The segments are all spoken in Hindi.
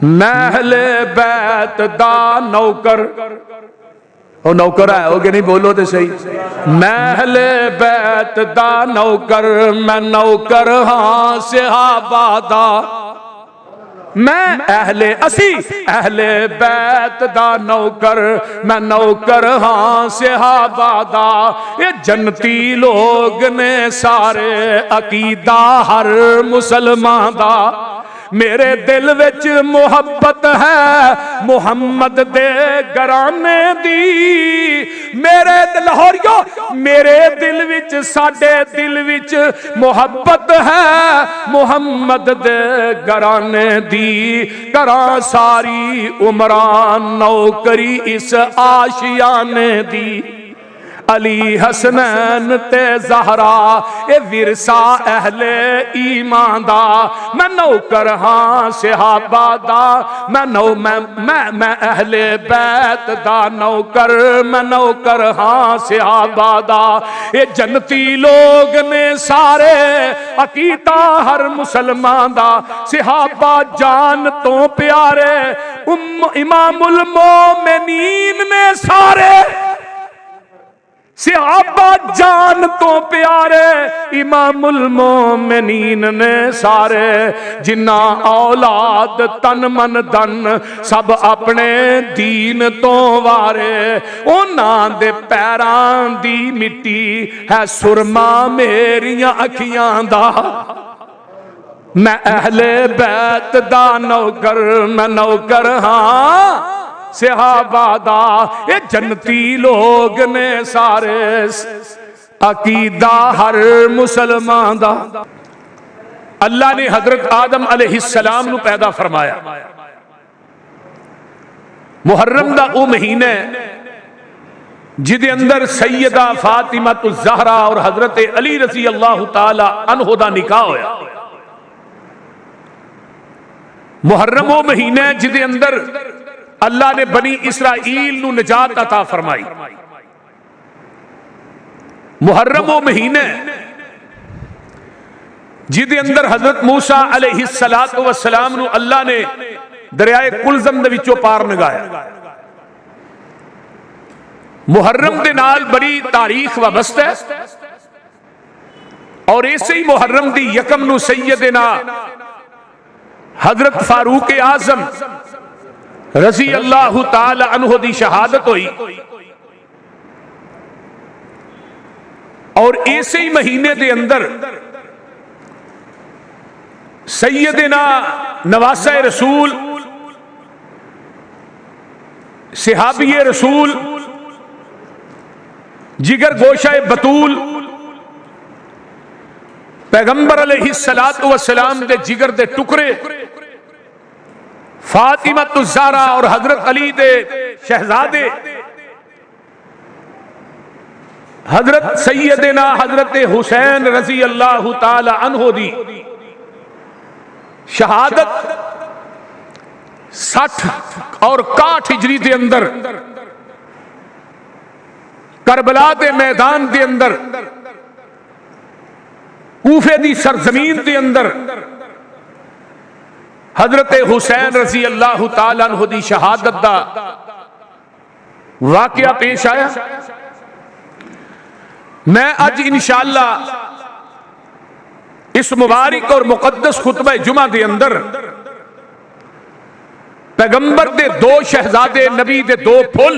महले बैत दा नौकर, वो नौकर है हो कि नहीं, बोलो तो सही। महले बैत दा नौकर, मैं नौकर हाँ सहाबा दा। मैं अहले असी अहले बैत दा नौकर, मैं नौकर हाँ सहाबा दा। ये जन्नती लोग ने सारे, अकीदा हर मुसलमान दा। मेरे दिल विच मुहब्बत है मुहम्मद दे घराने दी। मेरे लाहौरियो मेरे दिल विच, साडे दिल विच मुहब्बत है मुहम्मद दे घराने दी। करा सारी उमरान नौकरी इस आशियाने दी। अली हसनैन ते ज़हरा ए विरसा अहले ईमान दा। मैं नौकर हाँ सहाबा दा, मैं अहले बैत दा नौकर, मैं नौकर हाँ सहाबा दा। ये जन्नती लोग ने सारे, अकीदा हर मुसलमान दा। सहाबा जान तो प्यारे, इमामुल मोमिनीन ने सारे। सहाबा जान तो प्यारे, इमामुल मोमिनीन ने सारे। जिन्ना औलाद तन मन धन, सब अपने दीन तो वारे। उन्हां दे पैरां दी मिट्टी है सुरमा मेरियां अखियां दा। मैं अहले बैत दा नौकर, मैं नौकर हाँ सहाबा दा। ये जन्नती लोग ने सारे, अकीदा हर मुसलमान दा। अल्लाह ने हजरत आदम अलैहिस्सलाम नू पैदा फरमाया। मुहर्रम दा वो महीना जिदे अंदर सैयदा फातिमा ज़हरा और हजरत अली रज़ी अल्लाह ताला अन्हु दा निकाह होया। मुहर्रम वो महीना जिदे अंदर अल्लाह ने बनी इसराइल नू निजात अता फरमाई। मुहर्रम वो महीने जिदे अंदर हजरत मूसा अलैहिस्सलातु वस्सलाम नू अल्लाह ने दरियाए कुलज़म दे विचों पार नगाया। मुहर्रम दे नाल बड़ी तारीख वाबस्ता है और इसे ही मुहर्रम दी यकम नू सैयदना हजरत फारूक आज़म रज़ी अल्लाह ताला अन्हु दी शहादत हुई। और इसे ही महीने के अंदर सैयदना नवासा रसूल, सहाबी रसूल, जिगर गोशा बतूल, पैगंबर अलैहिस्सलातु वस्सलाम दे जिगर दे टुकड़े फातिमा ज़हरा और हजरत अली दे शहजादे हजरत सैयदना हजरत हुसैन रज़ी अल्लाह ताला अन्हु दी शहादत 60 और 61 हिजरी के अंदर करबला के मैदान के अंदर, कूफे की सरजमीन के अंदर हजरत हुसैन रज़ी अल्लाह ताला अन्हु दी शहादत दा वाकया पेश आया। मैं अज इंशाअल्लाह इस मुबारक और मुकद्दस खुतबा जुमा के अंदर पैगंबर दे 2 शहजादे, नबी दे 2 फुल,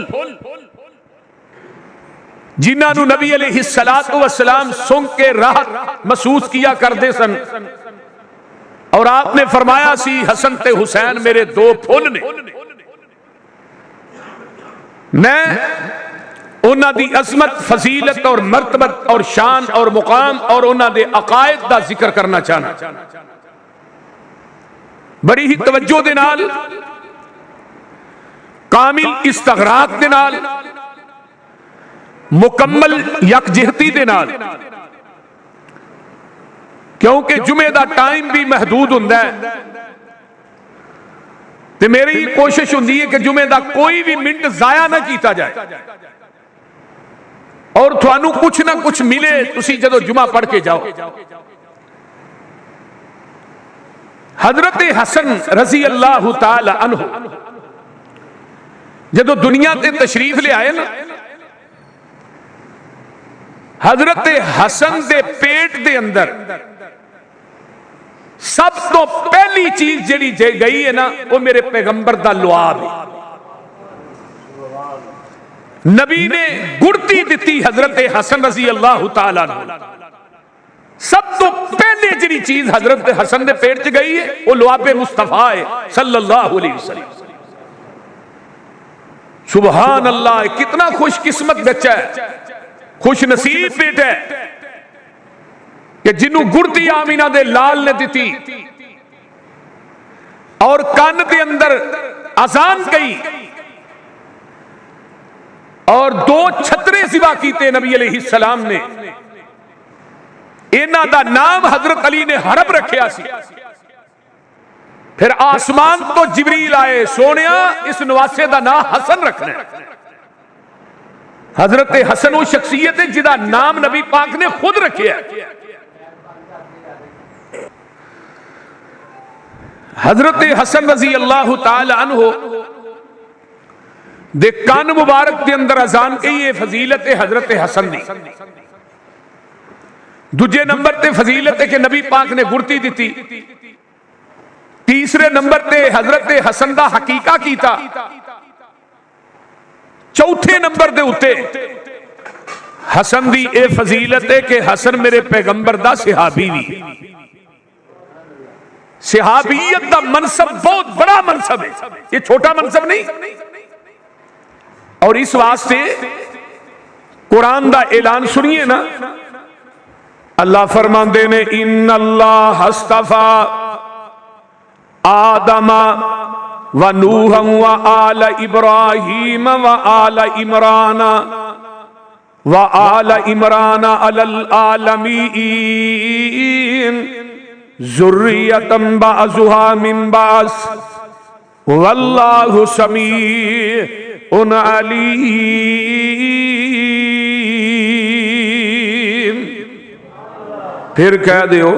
जिन्होंने नबी अलैहिस्सलातु वस्सलाम सुन के राहत महसूस किया करते सन। और आपने फरमाया सी हसन ते हुसैन मेरे 2 फुल ने। मैं उन्हां दी अजमत, फजीलत और मर्तबत और शान और मुकाम और उन्हां दे अकायद दा जिक्र करना चाहना बड़ी ही तवज्जो दे नाल, कामिल इस्तगराक दे नाल, मुकम्मल यकजहती दे नाल, क्योंकि जुमे का टाइम भी महदूद हुंदा है ते मेरी कोशिश हुंदी है कि जुमे का कोई भी मिनट जाया ना किया जाए और थानू कुछ ना कुछ मिले तुसी जदों जुमा पढ़ के जाओ। हजरत हसन रजी अल्लाह तआला अन्हु जदों दुनिया ते तशरीफ ले आए ना, हजरत हसन दे पेट दे अंदर सब तो पहली चीज जिहड़ी गई है ना, वो मेरे पैगंबर दा लुआब है। नबी ने गुड़ती दी हजरत हसन रजी अल्लाह तआला अन्हु। सब तो पहले जिहड़ी चीज हजरत हसन दे पेट च गई है वो लुआब मुस्तफा है सल्लल्लाहु अलैहि वसल्लम। सुभान अल्लाह, कितना खुशकिस्मत बच्चा है, खुश नसीब बेटा है कि जिन्हों गुड़ती आमीना दे लाल ने दी और कान के अंदर अजान गई और 2 छतरे सिवा कीते नबी अलैहिस्सलाम ने। इन्हां दा नाम हजरत अली ने हरब रखिया सी। फिर आसमान तो जिबरील आए, सोनिया इस नवासे का नाम हसन रखना है। हजरत हसन वो शख्सियत है जिदा नाम नबी पाक ने खुद रखिया। हजरत हसन रजी अल्लाह तआला अन्हु दे कान मुबारक के अंदर अजान कही है फजीलत हजरत हसन दी। दूजे नंबर ते फजीलत है कि नबी पाक ने गुड़ती दी। तीसरे नंबर ते हजरत हसन दा हकीका कीता। चौथे नंबर दे उत्ते हसन दी ए फजीलत है कि हसन मेरे पैगंबर दा सिहाबी भी। सिहाबियत दा मनसब बहुत बड़ा मनसब है, ये छोटा मनसब नहीं। और इस वास्ते कुरान दा ऐलान सुनिए ना, अल्लाह फरमांदे ने इन्नल्लाह हस्तफा आदमा व नूहम व आल इब्राहीम व आल इमरान अलल आलमीन ज़ुर्रियतम बअज़ुहा मिन बअज़ वल्लाहु समीउन अलीम। फिर कह दियो,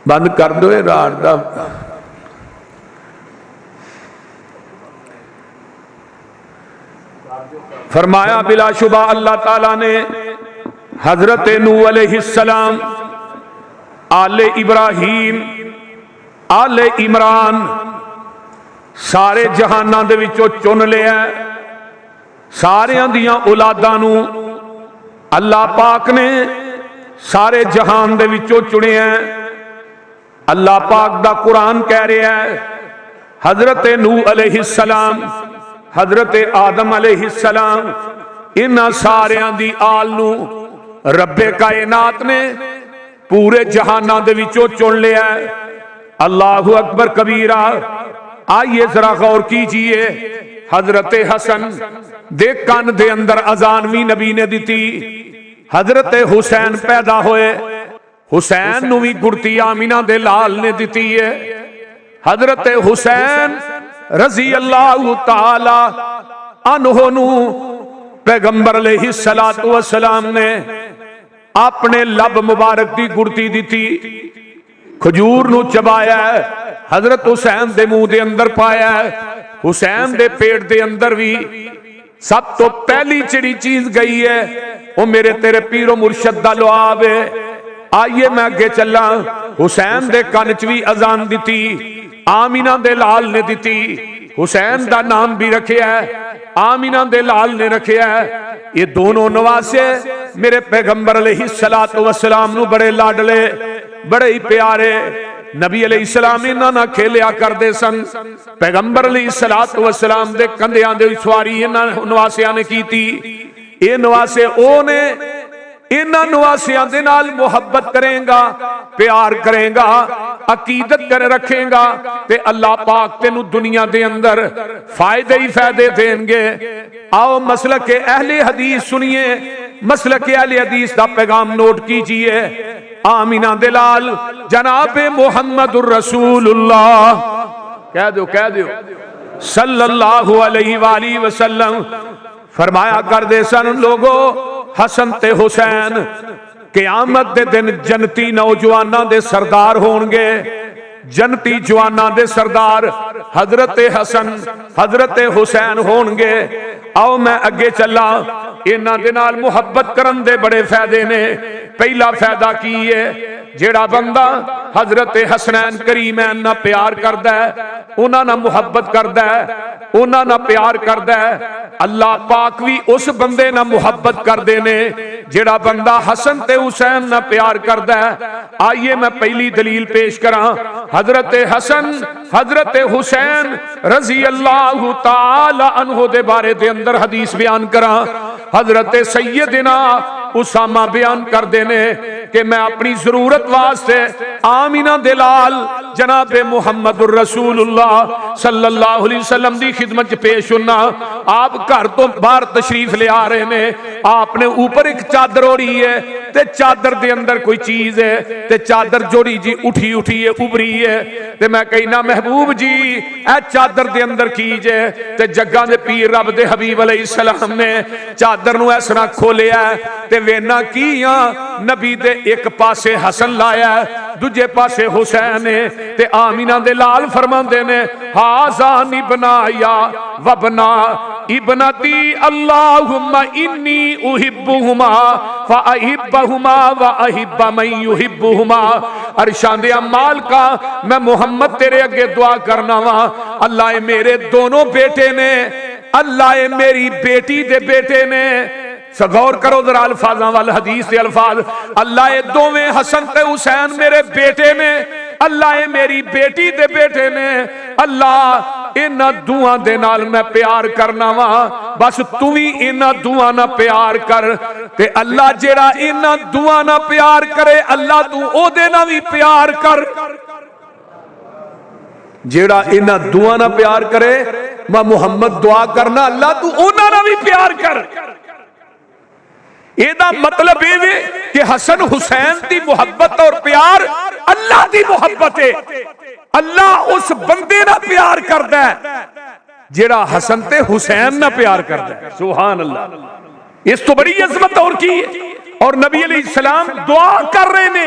बंद कर दो रात दा। फरमाया बिलाशुबा अल्लाह ताला ने हजरत नूह अलैहिस्सलाम, आले इब्राहीम, आले इमरान सारे जहाना दे विचों चुन लिया। सारियां दियां औलादां नूं अल्लाह पाक ने सारे जहान दे विचों चुनिया। अल्लाह पाक दा कुरान कह रहा है हजरत नूह अलैहिस्सलाम, हजरत आदम अलैहिस्सलाम, इन्हां सारियां दी आल नूं रब्बे कायनात ने पूरे जहाना दे विचों चुन लिया। अल्लाहु अकबर कबीरा। आइए जरा गौर कीजिए, हजरत हसन दे कान दे अंदर अजान भी नबी ने दी। हजरत हुसैन पैदा होए, हुसैन नूं भी गुड़ती आमीना दे लाल ने दी है। हजरत हुसैन रजी अल्लाह तआला अन्हु नूं पैगंबर अलैहिस्सलातु वस्सलाम ने अपने लब मुबारक की गुड़ती दी। खजूर नूं चबाया, हजरत हुसैन दे मुंह दे अंदर पाया। हुसैन दे पेट दे अंदर भी सब तो पहली चिड़ी चीज गई है वो मेरे तेरे पीरो मुर्शद दा लुआब है। आइए मैं अगे चला। हुसैन दे कान च भी अजान दी, आमीना दे लाल ने दी। हुसैन दा नाम भी रखिया है, आमीना दे लाल ने रखिया है। ये दोनों नवासे मेरे पैगंबर अलैहिस्सलातु वस्सलाम नूं बड़े लाडले, बड़े ही प्यारे। नबी अलैहिस्सलाम इन्हां नाल खेलिया करदे सन। पैगंबर अलैहिस्सलातु वस्सलाम दे कंधियां दे सवारी इन्हां नवासियां ने कीती। ये नवासे ओ ने, इन्हां नवासियां दे नाल मुहब्बत करेगा, प्यार करेगा, अकीदत कर रखेगा ते अल्लाह पाक तेनू दुनिया दे अंदर फायदे ही फायदे देंगे। आओ मसलक अहले हदीस सुनिए, मसलक अहले हदीस दा पैगाम नोट कीजिए। आमीना दे लाल जनाब मुहम्मदुर रसूलुल्लाह कह दो सल्लल्लाहु अलैहि वसल्लम फरमाया कर दे सन लोगो, हसन ते हुसैन क़यामत दे दिन जन्नती नौजवानां दे सरदार होणगे, जन्नती जवानां दे सरदार हजरत हसन हजरत हुसैन होणगे। आओ मैं अगे चला। इन्हां दे नाल मुहब्बत करन दे बड़े फायदे ने। पहला फायदा की है, जेड़ा बंदा हजरत हसनैन करीमैन ना प्यार करदा है, उन्हां नाल मुहब्बत करदा है, उन्हां नाल प्यार करदा है, अल्लाह पाक भी उस बंदे नाल मुहब्बत करदे ने जेड़ा बंदा हसन ते हुसैन नाल प्यार करदा है। आइए मैं पहली दलील पेश करां। हजरत हसन हजरत हुसैन रजी अल्लाह ताला अन्हु दे बारे दे अंदर हदीस बयान करां। हजरत सैयदना उसामा बयान करते ने कि मैं अपनी जरूरत वास्ते आमीना दे लाल जनाबे मुहम्मदुर रसूलुल्लाह सल्लल्लाहु अलैहि वसल्लम दी खिदमत च पेश होना। आप घर तो बाहर तशरीफ ले आ रहे ने, आपने ऊपर एक चादर ओढ़ी है ते चादर दे अंदर कोई चीज है ते चादर जोड़ी जी उठी उठी है, उभरी है। ते मैं कहना महबूब जी ए चादर दे अंदर कीज है। ते जग्गा दे पीर रब दे हबीब अलैहिस्सलाम ने चादर नूं इस तरह खोलिया ते वेना की नबी दे एक पासे हसन लाया, दूजे पासे हुसैन है ते आमीना दे लाल फरमांदे ने हाज़ा निबना या वबना इबनती अल्लाहुम्मा इन्नी उहिब्बुहुमा फ अहिब्बहुमा व अहिब्ब मन युहिब्बुहुमा। अरशां दे अमाल का मैं मोहम्मद तेरे अगे दुआ करना वा, अल्लाह मेरे दोनों बेटे ने, अल्लाह मेरी बेटी दे बेटे ने। गौर करो जरा अल्फाजा वाल हदीस के अल्फाज, अल्लाह दोवें हसन ते हुसैन मेरे बेटे ने, अल्लाह मेरी बेटी दे बेटे ने, अल्लाह इन्हां दुआं दे नाल मैं प्यार करना वा, बस तू भी इन्हां दुआं ना प्यार कर। ते अल्लाह जेड़ा इन्हां दुआं ना प्यार करे, अल्लाह तू ओदे नाल भी प्यार कर। जेड़ा इन्हां दुआं ना प्यार करे, मैं मुहम्मद दुआ करना अल्लाह तू उन्हां नाल भी प्यार कर। एदा मतलब ये कि हसन हुसैन की मुहब्बत और प्यार अल्लाह की मुहब्बत है। अल्लाह उस बंदे ना प्यार करदा है जेड़ा हसन ते हुसैन ना प्यार करदा है। सुभान अल्लाह। इस तो बड़ी अजमत और की है। और नबी अलैहिस्सलाम दुआ कर रहे ने,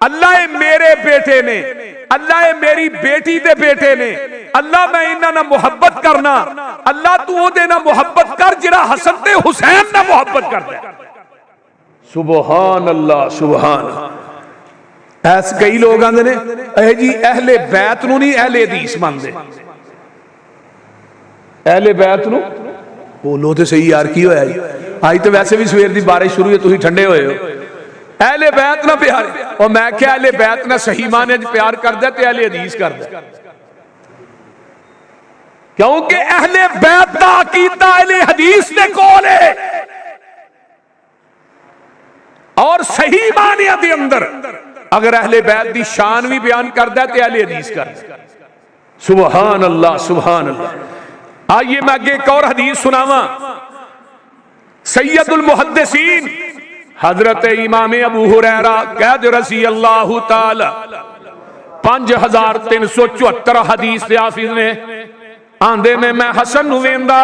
अल्लाह मेरे बेटे ने, अल्लाह मेरी बेटी दे बेटे ने, अल्लाह मैं इन्हां नाल मुहब्बत करना, अल्लाह तू ओदे नाल मुहब्बत कर जेड़ा हसन ते हुसैन नाल मुहब्बत करदा है। सुभान अल्लाह सुभान। ऐसे कई लोग आंदे ने ए जी अहले बैत नूं नहीं अहले हदीस मानदे। अहले बैत नूं बोलो ते सही यार की होया जी? आज तो वैसे भी सवेर दी बारिश शुरू है, तुसीं ठंडे होए हो। अहले बैत ना प्यार, और मैं क्या अहले बैत ना सही माने प्यार करदा ते अहले हदीस करदा, क्योंकि अहले बैत दा अकीदा अहले हदीस दे कोल है और सही मानिया दे अंदर अगर अहले बैत दी शान भी बयान करदा ते अहले हदीस करदा। सुभान अल्लाह सुभान अल्लाह। आइए मैं आगे एक और हदीस सुनावा। सैयदुल मुहद्दिसीन हजरत इमाम अबू हुरैरा कैद रज़ी अल्लाह ताला 5374 हदीस दे हाफिज ने आंदे ने मैं हसन नूं वेंदा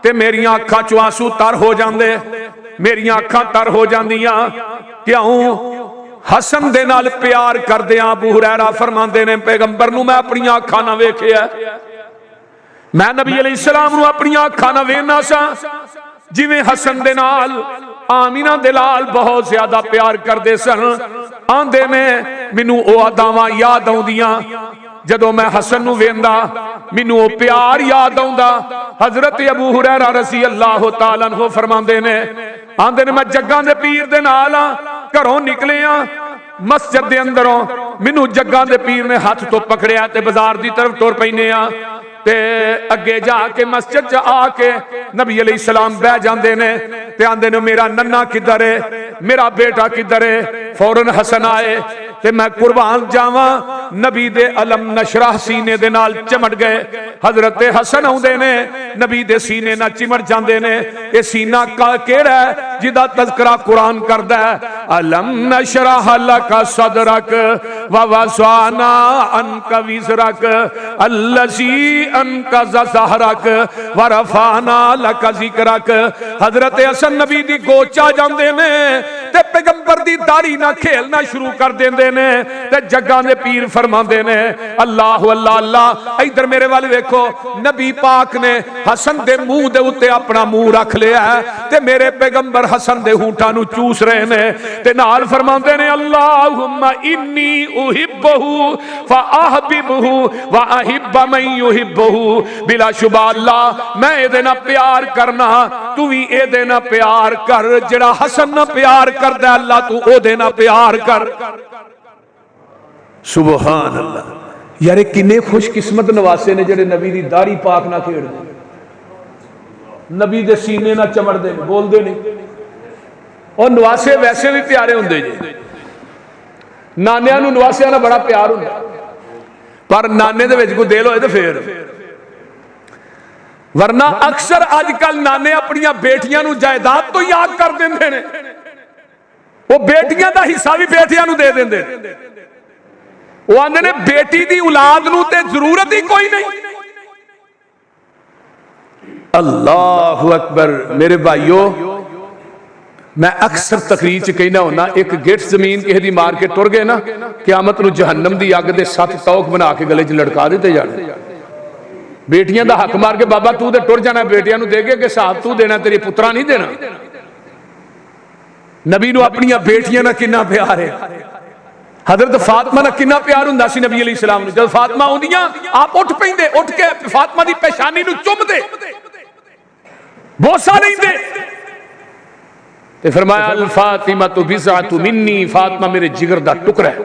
ते मेरियां अखां चों आंसू तर हो जांदे, मेरियां अखां तर हो जांदियां। क्यों? हसन दे नाल प्यार करदे आ। अबू हुरैरा फरमांदे ने पैगंबर नूं मैं अपनी अखां नाल वेखिया, मैं नबी अलैहिस्सलाम नूं अपनी अखां नाल वेखना सा जिवें हसन दे नाल आमीना दे लाल बहुत ज्यादा प्यार करते सन। आंदे ने मैनू ओ अदावां याद आउंदियां जदों मैं हसन नूं वेंदा, मैनू ओ प्यार याद आउंदा। हजरत अबू हुरैरा रज़ी अल्लाह तआला अन्हु फरमांदे ने, आंदे ने मैं जग्गां दे पीर दे नाल घरों निकले मस्जिद दे अंदरों, मैनू जग्गां दे पीर ने हाथ तो पकड़िया ते बाजार दी तरफ तुर पैने ते अगे जाके मस्जिद च आके नबी अलैहिस्सलाम बह जांदे ने ते आंदे ने मेरा नन्ना किधर है, मेरा बेटा किधर है। फौरन हसन आए ते मैं कुर्बान जावा, नबी दे अलम नशरह सीने दे नाल चिमट गए। हजरत हसन आउंदे ने नबी दे सीने नाल चिमट जांदे ने। ये सीना केड़ा है जिदा तज़किरा कुरान करदा है, अलम नशरह लका सदरक व वज़अना अनका विज़रक अल्लज़ी अनका ज़हरक व रफ़अना लका ज़िक्रक। हजरत हसन नबी दी गोचा जांदे ने ते पैगंबर दी दाढ़ी ना खेलना शुरू कर देंदे ने ते जग्गां दे पीर फरमांदे ने अल्लाह अल्लाह अल्लाह। इधर मेरे वाल वेखो, नबी पाक ने हसन दे मुंह दे उत्ते अपना मुंह रख लिया है ते मेरे पैगंबर हसन दे होंठां नूं चूस रहे ने ते नाल फरमांदे ने अल्लाहुम्मा इन्नी उहिब्बहु फ अहबिबहु व अहिब्ब मन युहिब्बहु। बिला शुबा अल्लाह मैं इहदे नाल प्यार करना, तू भी इहदे नाल प्यार कर। जिहड़ा हसन नाल प्यार करदा अल्लाह तू ओहदे नाल प्यार कर। सुभान अल्लाह। यार किन्ने खुशकिस्मत नवासे ने जिहड़े नबी दी दाढ़ी पाक ना खेड़दे, नबी दे सीने ना चमड़दे ने, बोलदे नहीं। और नवासे वैसे भी प्यारे हुंदे जे, नानियां नूं नवासियां नाल बड़ा प्यार हुंदा, पर नाने दे विच कोई दिल होए ते फिर, वरना अक्सर अजकल नाने अपनी बेटियां नूं जायदाद तो याद कर देंदे ने, वो बेटियां दा हिस्सा भी बेटियां नूं दे देंदे। वो आंदे ने बेटी दी औलाद नूं ते जरूरत ही कोई नहीं। अल्लाहु अकबर। मेरे भाइयों, मैं अक्सर तकरीर च कहना होना, एक गिठ जमीन किसी दी मार के टुर गए ना, क़यामत नूं जहन्नम दी अग दे 7 तौक बना के गले च लटका दिते जाने। बेटियां दा हक मार के बाबा तू ते टुर जाना, बेटियां नूं देगे कि हिसाब तू देना, तेरी पुत्रा नहीं देना। नबी नूं अपनी बेटियां नाल किन्ना प्यार है। हजरत फातिमा नाल किन्ना प्यार हुंदा सी नबी अलैहि सलाम नूं। जब फातिमा आउंदियां आप उठ पैंदे, उठ के फातिमा दी पेशानी नूं चुमदे, बोसा लेंदे ते फरमाया अल फातिमा तु बिज़अतु मिन्नी, फातिमा मेरे जिगर दा टुकड़ा है।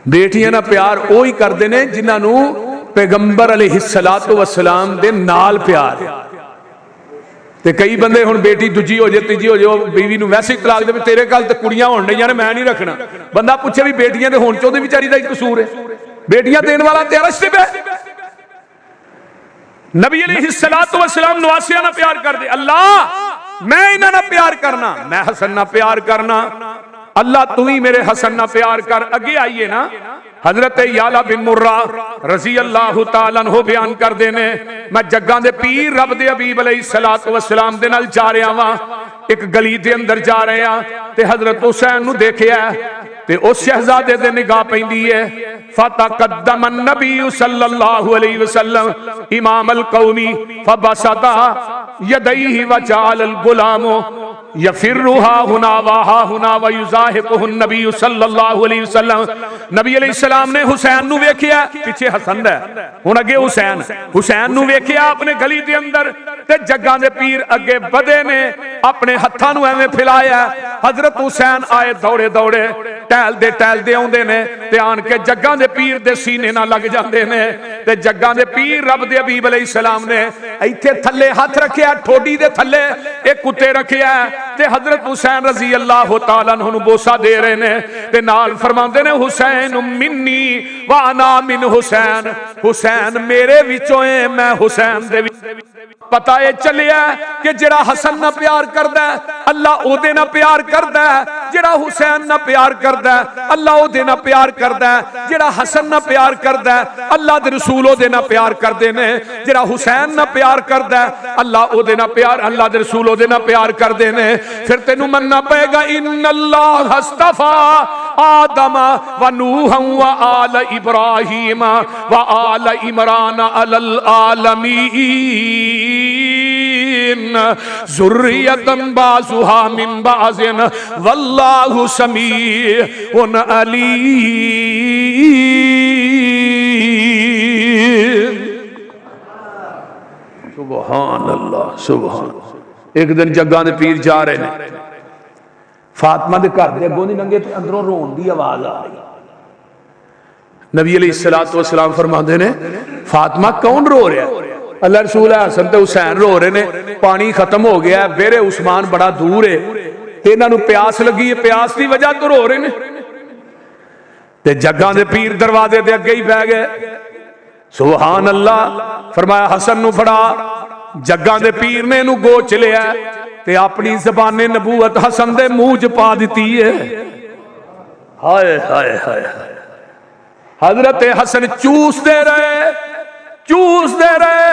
बेटियां ना प्यार वो ही करते हैं जिन्होंने पैगंबर अलैहिस्सलातु वस्सलाम दे नाल प्यार है। ते कई बंदे हुण बेटी दूजी हो जाए, तीजी हो जाए, बीवी नूं वैसे ही तलाक दे, तेरे गल ते कुड़ियां होण डईयां ने, मैं नहीं रखना। बंदा पूछे भी बेटियां दे होण च ओहदी विचारी दा ही कसूर है? बेटियां देने वाला ते अरश ते बैठ। नबी अलैहिस्सलातु वस्सलाम नवासियां नाल प्यार करदे। अल्लाह मैं इन्हां नाल प्यार करना, मैं हसन नाल प्यार करना, अल्लाह तू ही मेरे हसन नाल प्यार कर। अगे आइए ना, हजरत याला बिन मुर्रा रजी अल्लाह तआला अन्हु बयान करदे ने, मैं जग्गां दे पीर रब दे हबीब अलैहिस्सलातु वस्सलाम दे नाल जा रहा वां, एक गली दे अंदर जा रहे हां ते हजरत हुसैन नूं देखिया ते उस शहजादे दे निगाह पैंदी है। फतकद्दम नबी सल्लल्लाहु अलैहि वसल्लम इमाम अल कौमी फबसता यदैहि वजाल अल गुलामो यफिरुहा हुना वहा हुना व युजाहिकुहु नबी सल्लल्लाहु अलैहि वसल्लम। नबी अलैहि सलाम ने हुसैन नूं वेखिया, पीछे हसन है, हुण अगे हुसैन, हुसैन नूं वेखिया अपने गली दे अंदर ते जग्गां दे पीर अगे बधे ने, अपने हत्थां नूं एवें फैलाया। हजरत हुसैन आए दौड़े दौड़े, टहलदे आउंदे ने ते आन के जग्गां दे पीर दे सीने नाल लग जांदे ने ते जग्गां दे पीर रब दे हबीब अलैहि सलाम ने इत्थे थल्ले हथ रखिया, ठोडी दे थल्ले एक कुत्ते रखिया ते हजरत हुसैन रजी अल्लाह तआला अन्हु नूं बोसा दे रहे ने ते नाल फरमांदे ने हुसैन मिन्नी व अना मिन हुसैन, हुसैन मेरे विचों है, मैं हुसैन दे विच। पता है चलिया कि जिहड़ा हसन नाल प्यार करदा है अल्लाह ओदे नाल प्यार करदा है, जिहड़ा हुसैन नाल प्यार करदा है अल्लाह ओदे नाल प्यार करदा है, जिहड़ा हसन नाल प्यार करदा है अल्लाह दे रसूल ओदे नाल प्यार करदे ने, जिहड़ा हुसैन नाल प्यार करदा है अल्लाह ओदे नाल प्यार, अल्लाह दे रसूल ओदे नाल प्यार करदे ने। फिर तेनू मनना पएगा इन्नल्लाह हस्तफा आदम व नूह व आल इब्राहीम व आल इमरान अलल आलमीन ज़ुर्रियतन बाज़ुहा मिन बाज़िन वल्लाहु समीउन अलीम। सुभान अल्लाह, सुभान। एक दिन जग्गां दे पीर जा रहे ने, फातिमा दे घर दे अगों दी लंघे ते अंदरों रोण दी आवाज आ रही। नबी अलैहिस्सलातु वस्सलाम फरमांदे ने फातिमा कौन रो रहा है? अल्लाह रसूल हसन ते हुसैन रो रहे ने, पानी खत्म हो गया, बेरे उस्मान बड़ा दूर है, इन्हां नूं प्यास लगी है, प्यास की वजह तो रो रहे ने। ते जग्गां दे पीर दरवाजे दे अगे ही बह गए। सुभान अल्लाह। फरमाया हसन नूं फड़ा। जग्गां दे पीर ने इहनूं गोच लिया ते अपनी ज़बाने नबूवत हसन दे मुंह च पा दी है। हाय हाय हाय। हजरत हसन चूसते रहे, चूसते रहे,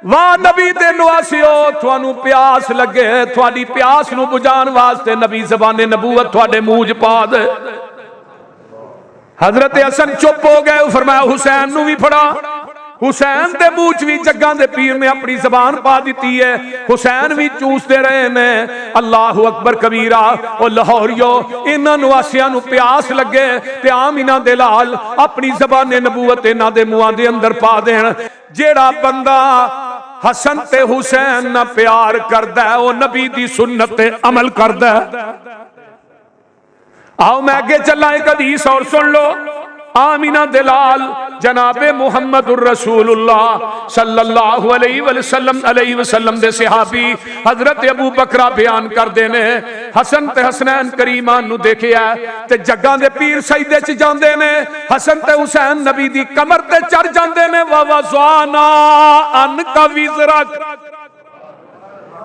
वाह नबी दे नवासियो, थानू प्यास लगे, थोड़ी प्यास नू बुझाण वास्ते नबी ज़बाने नबूवत थोड़े मुंह च पा दे। हजरत हसन चुप हो गए, फरमाया हुसैन नू भी फड़ा। हुसैन दे मुंह च भी जग्गां दे पीर ने अपनी जबान पा दी है। हुसैन भी चूसते रहे ने। अल्लाहु अकबर कबीरा। ओ लाहौरियो, इन्हां नवासियां नू प्यास लगे ते आम इन्हां दे लाल अपनी ज़बाने नबूवत इन्हां दे मुंहां दे अंदर पा देण। जेड़ा बंदा हसन ते हुसैन ना प्यार करदा है, वो नबी दी सुन्नत ते अमल करदा है। आओ मैं अगे चला, एक हदीस और सुन लो। आमिना दलाल जनाबे मुहम्मदुर रसूलुल्लाह सल्लल्लाहु अलैहि वसल्लम दे सहाबी हजरत अबू बकरा बयान करदे ने, हसन ते हसनैन करीमान नु देखिया ते जग्गां दे पीर सजदे च जांदे ने। हसन ते हुसैन नबी दी कमर ते चढ़ जांदे ने। वा वज़ाना अन का विज़रक,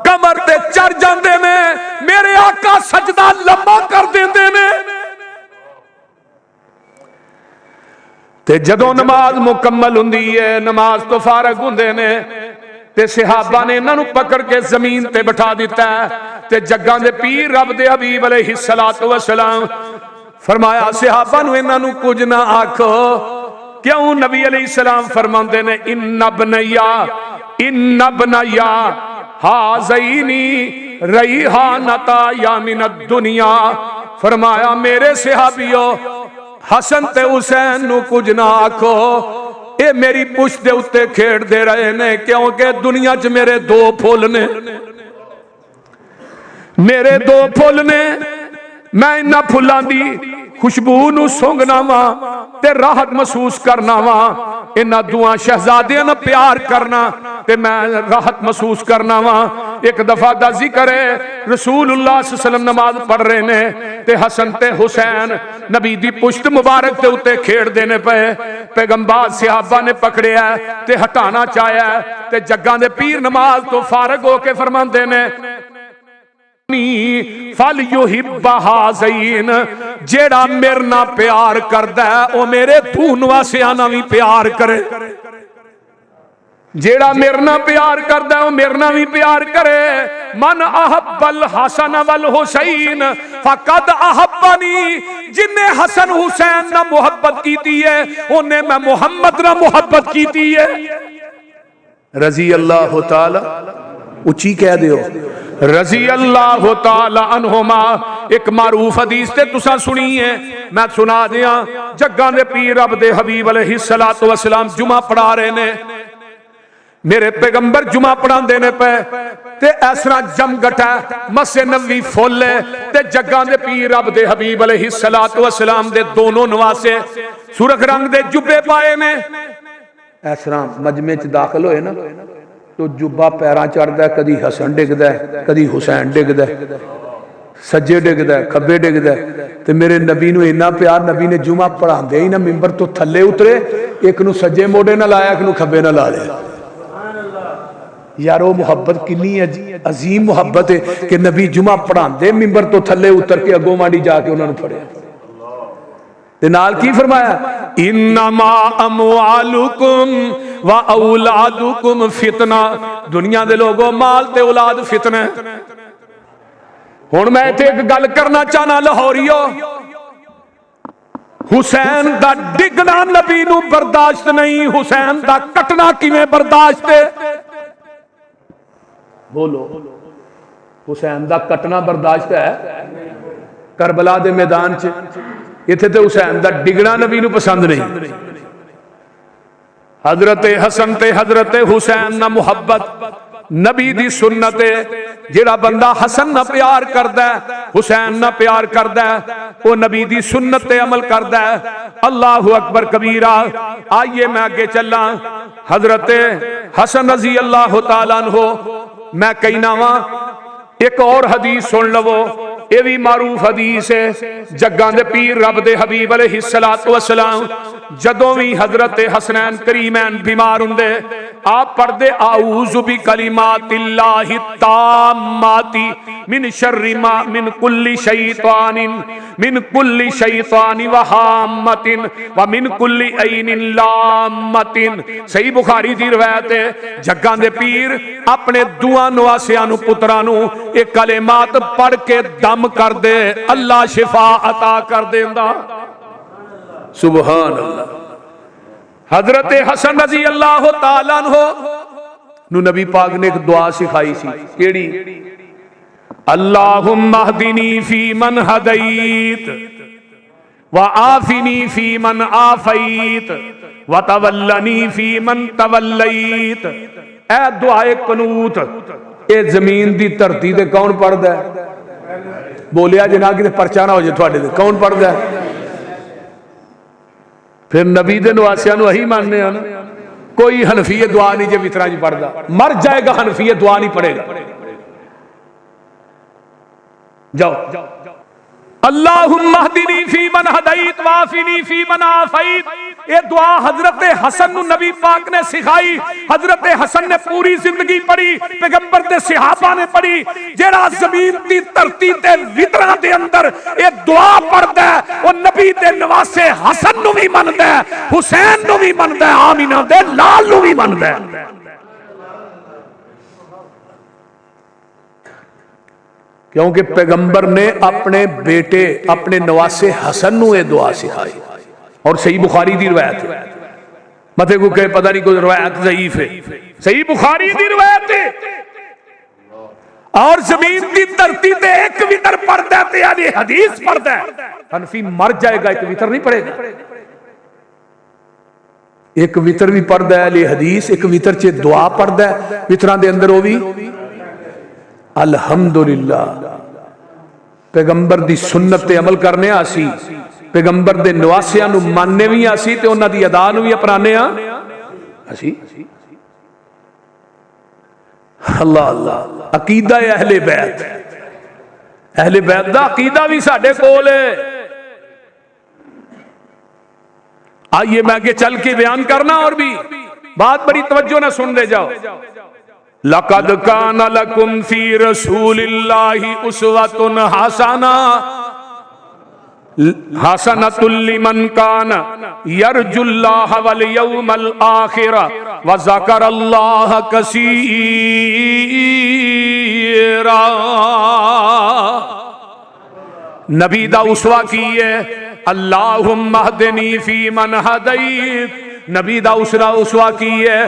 कमर ते चढ़ जांदे ने। मेरे आका सजदा लंबा कर देंदे ने। ते जदों नमाज मुकम्मल हुंदी है, नमाज तो फारग हुंदे ने, ते सहाबा ने इन्हां नू पकड़ के जमीन ते बिठा दिता है। ते जग्गां दे पीर रब दे हबीब अलैहिस्सलातु वस्सलाम फरमाया सहाबा नू इन्हां नू कुछ ना आखो। क्यों? नबी अलैहिस्सलाम फरमांदे ने इन्ना बनैया हाज़ैनी रैहानता या मिनद दुनिया। फरमाया मेरे सहाबियों, हसन ते हुसैन नू कुछ ना आखो, ये मेरी पुछ दे उत्ते खेड़दे रहे ने, क्योंकि दुनिया च मेरे दो फुल ने, मेरे दो फुल ने। मैं इन्हां फुल्लां दी खुशबू नू सूंघना वा ते राहत महसूस करना वा। इन्हां दुआं शहजादियां नाल प्यार करना ते मैं राहत महसूस करना वा। एक दफा दा जिक्र है, रसूलुल्लाह सल्लल्लाहु अलैहि वसल्लम नमाज पढ़ रहे ने ते हसन ते हुसैन नबी दी पुश्त मुबारक के उत्ते खेड़दे ने पे। पैगंबर सहाबा ने पकड़िया ते हटाना चाहया ते जग्गां दे पीर नमाज तो फारग होके फरमांदे ने फल युहिब्बा हाज़ैन, जेड़ा मेरे नाल प्यार करदा है ओ मेरे तू नवासियां नाल भी प्यार करे। जेड़ा मेरे नाल प्यार करदा है ओ मेरे नाल भी प्यार करे। मन अहब्बल हसन वल हुसैन फकद अहब्बनी, जिन्ने हसन हुसैन नाल मुहब्बत कीती है ओने मैं मुहम्मद नाल मुहब्बत कीती है। रजी अल्लाह तआला, उची कह दियो रजी अल्लाह तआला अन्हुमा। एक मारूफ हदीस ते तुसा सुनी है, मैं सुना दिया। जग्गां दे पीर रब दे हबीब अलैहिस्सलातु वस्सलाम जुमा पढ़ा रहे ने, मेरे पैगंबर जुमा पढ़ांदे ने पे ते इस तरह जमघट है, मस्जिद नबवी फुल है ते जग्गां दे पीर रब दे हबीब अलैहिस्सलातु वस्सलाम दे दोनों नवासे सुरख रंग दे जुब्बे पाए ने। इस तरह मजमे च दाखिल होए ना तो जुब्बा पैरां चढ़दा, कदी हसन डिगदा कदी हुसैन डिगदा, सज्जे डिगदा खब्बे डिगदा। ते मेरे नबी नू इन्ना प्यार, नबी ने जुमा पढ़ांदे ही ना मिंबर तो थल्ले उतरे, एक नू सज्जे मोढे नाल लाया, एक नू खब्बे नाल ला लिया। यार वो मुहब्बत कितनी अजीम मुहब्बत है कि नबी जुमा पढ़ांदे मिंबर तो थल्ले उतर के अगों माड़ी जाके उन्होंने फड़िया ते नाल की फरमाया, इन्नमा अमवालुकुम व औलादुकुम फितना। दुनिया दे लोगों, माल ते औलाद फितना। हुण मैं इत्थे एक गल करना चाहना लाहौरियो, हुसैन दा डिगना नबी नू बर्दाश्त नहीं, हुसैन दा कटना किवें बर्दाश्त है? बोलो, हुसैन दा कटना बर्दाश्त है? करबला दे मैदान च इत्थे ते हुसैन दा डिगना नबी नू पसंद नहीं। हजरत हसन ते हजरत हुसैन ना मुहब्बत नबी दी सुन्नत है। जेड़ा बंदा हसन ना प्यार करदा है, हुसैन ना प्यार करदा है, वो नबी दी सुन्नत ते अमल करदा है। अल्लाहु अकबर कबीरा। आइए मैं आगे चला। हजरत हसन रजी अल्लाह तआला अन्हु, मैं कहना वा एक और हदीस सुन लवो, ये भी मारूफ हदीस है। जग्गां दे पीर रब दे हबीब अलैहिस्सलातु वस्सलाम जदों भी हजरत हसनैन करीमैन बीमार हुंदे आप पढ़दे आऊज़ु बि कलिमातिल्लाहि ताम्माति मिन शर्रि मा मिन कुल्ली शैतानिन व हाम्मतिन व मिन कुल्ली ऐनिन लाम्मतिन। सही बुखारी दी रिवायत है, जग्गां दे पीर अपने दुआ नवासियां नू पुत्रां नू ये कलिमात पढ़ के दम कर दे, अल्लाह शिफा अता कर देंदा। सुभान अल्लाह। हजरत हसन रजी अल्लाह तआला अन्हु नु नबी पाक ने एक दुआ सिखाई सी, केड़ी? अल्लाहुम्मा हदिनी फी मन हदैत व आफिनी फी मन आफैत व तवल्लनी फी मन तवल्लैत। ए दुआए कनूत ए जमीन दी धरती ते कौन पढ़दा है? बोलिया जना कि परचा ना हो जाए तुहाडे ते, कौन पढ़दा है? फिर नबी दे नवासियां नू अही मानने हैं ना। कोई हनफी दुआ नहीं जे वितरा च पढ़दा, मर जाएगा हनफी दुआ नहीं पढ़ेगा। जाओ। अल्लाहुम्मा हदिनी फी मन हदैत वाफिनी फी मन आफैत। ये दुआ हजरत हसन नू नबी पाक ने सिखाई। हजरत हसन ने पूरी जिंदगी पढ़ी, पैगंबर दे सहाबा ने पढ़ी। जेड़ा जमीन दी धरती ते वितरा दे अंदर ये दुआ पढ़दा है वो नबी दे नवासे हसन नू भी मनदा है, हुसैन नू भी मनदा है, आमीना दे लाल नू भी मनदा है। क्योंकि पैगंबर ने अपने बेटे अपने नवासे हसन नू ये दुआ सिखाई और सही बुखारी दी रिवायत है। मते को कहे पता नहीं कोई रिवायत ज़ईफ है, सही बुखारी दी रिवायत है। और जमीन की धरती पे एक वितर पढ़ता है यानी हदीस पढ़ता है, हनफी मर जाएगा, एक वितर नहीं पढ़ेगा। एक वितर भी पढ़ता है ले हदीस, एक वितर च दुआ पढ़ता है, वितरां दे अंदर वो भी अल्हम्दुलिल्लाह। पैगंबर दी सुन्नत ते अमल करने आसी, पैगंबर दे नवासियां नू मानने भी आसी ते उन्हां दी अदा नू भी अपनाने आसी। अल्लाह अल्लाह। अकीदा है अहले बैत, अहले बैत दा अकीदा भी साडे कोल है। आइए मैं आगे चल के बयान करना, और भी बात बड़ी तवज्जो ना सुन ले जाओ। लक़द कान लकुम फी रसूलिल्लाहि उस्वतुन हसना हसनतुल लिमन कान यरजुल्लाह वल यौमल आखिर व ज़करल्लाह कसीरा। नबी दा उसवा की है, अल्लाहुम्मा हदिनी फी मन हदैत। नबी दा उसवा की है,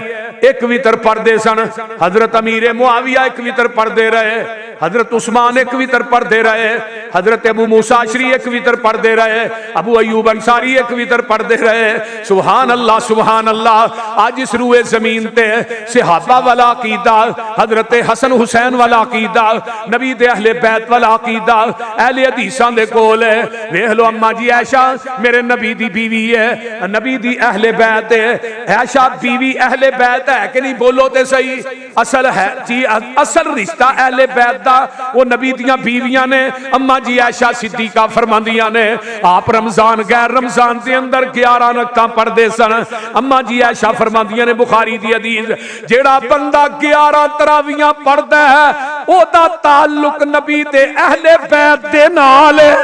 एक वितर पढ़ते सन। हजरत अमीर मुआविया एक वितर पढ़ते रहे, हजरत उस्मान एक वितर पढ़ते रहे, हजरत अबू मूसा अशरी एक वितर पढ़ते रहे, अबू अयूब अंसारी एक वितर पढ़ते रहे। सुभान अल्लाह सुभान अल्लाह। आज इस रूए जमीन ते सहाबा वाला अकीदा, हजरत हसन हुसैन वाला अकीदा, नबी दे अहले बैत वाला अकीदा अहले हदीसां दे कोल है। वेख लो अम्मा जी आयशा मेरे नबी दी बीवी है, नबी दी अहले बैत है। आयशा बीवी अहले बैत है कि नहीं? बोलो ते सही। असल है जी, असल रिश्ता अहले बैत दा वो नबी दियां बीवियां ने। अम्मा जी आयशा सिद्दीका फरमांदियां ने आप रमजान गैर रमजान के अंदर 11 रकातां पढ़दे सन। अम्मा जी आयशा फरमांदियां ने बुखारी दी हदीस, जेड़ा बंदा 11 तरावियां पढ़दा है ओदा ताल्लुक नबी दे अहले बैत दे नाल है।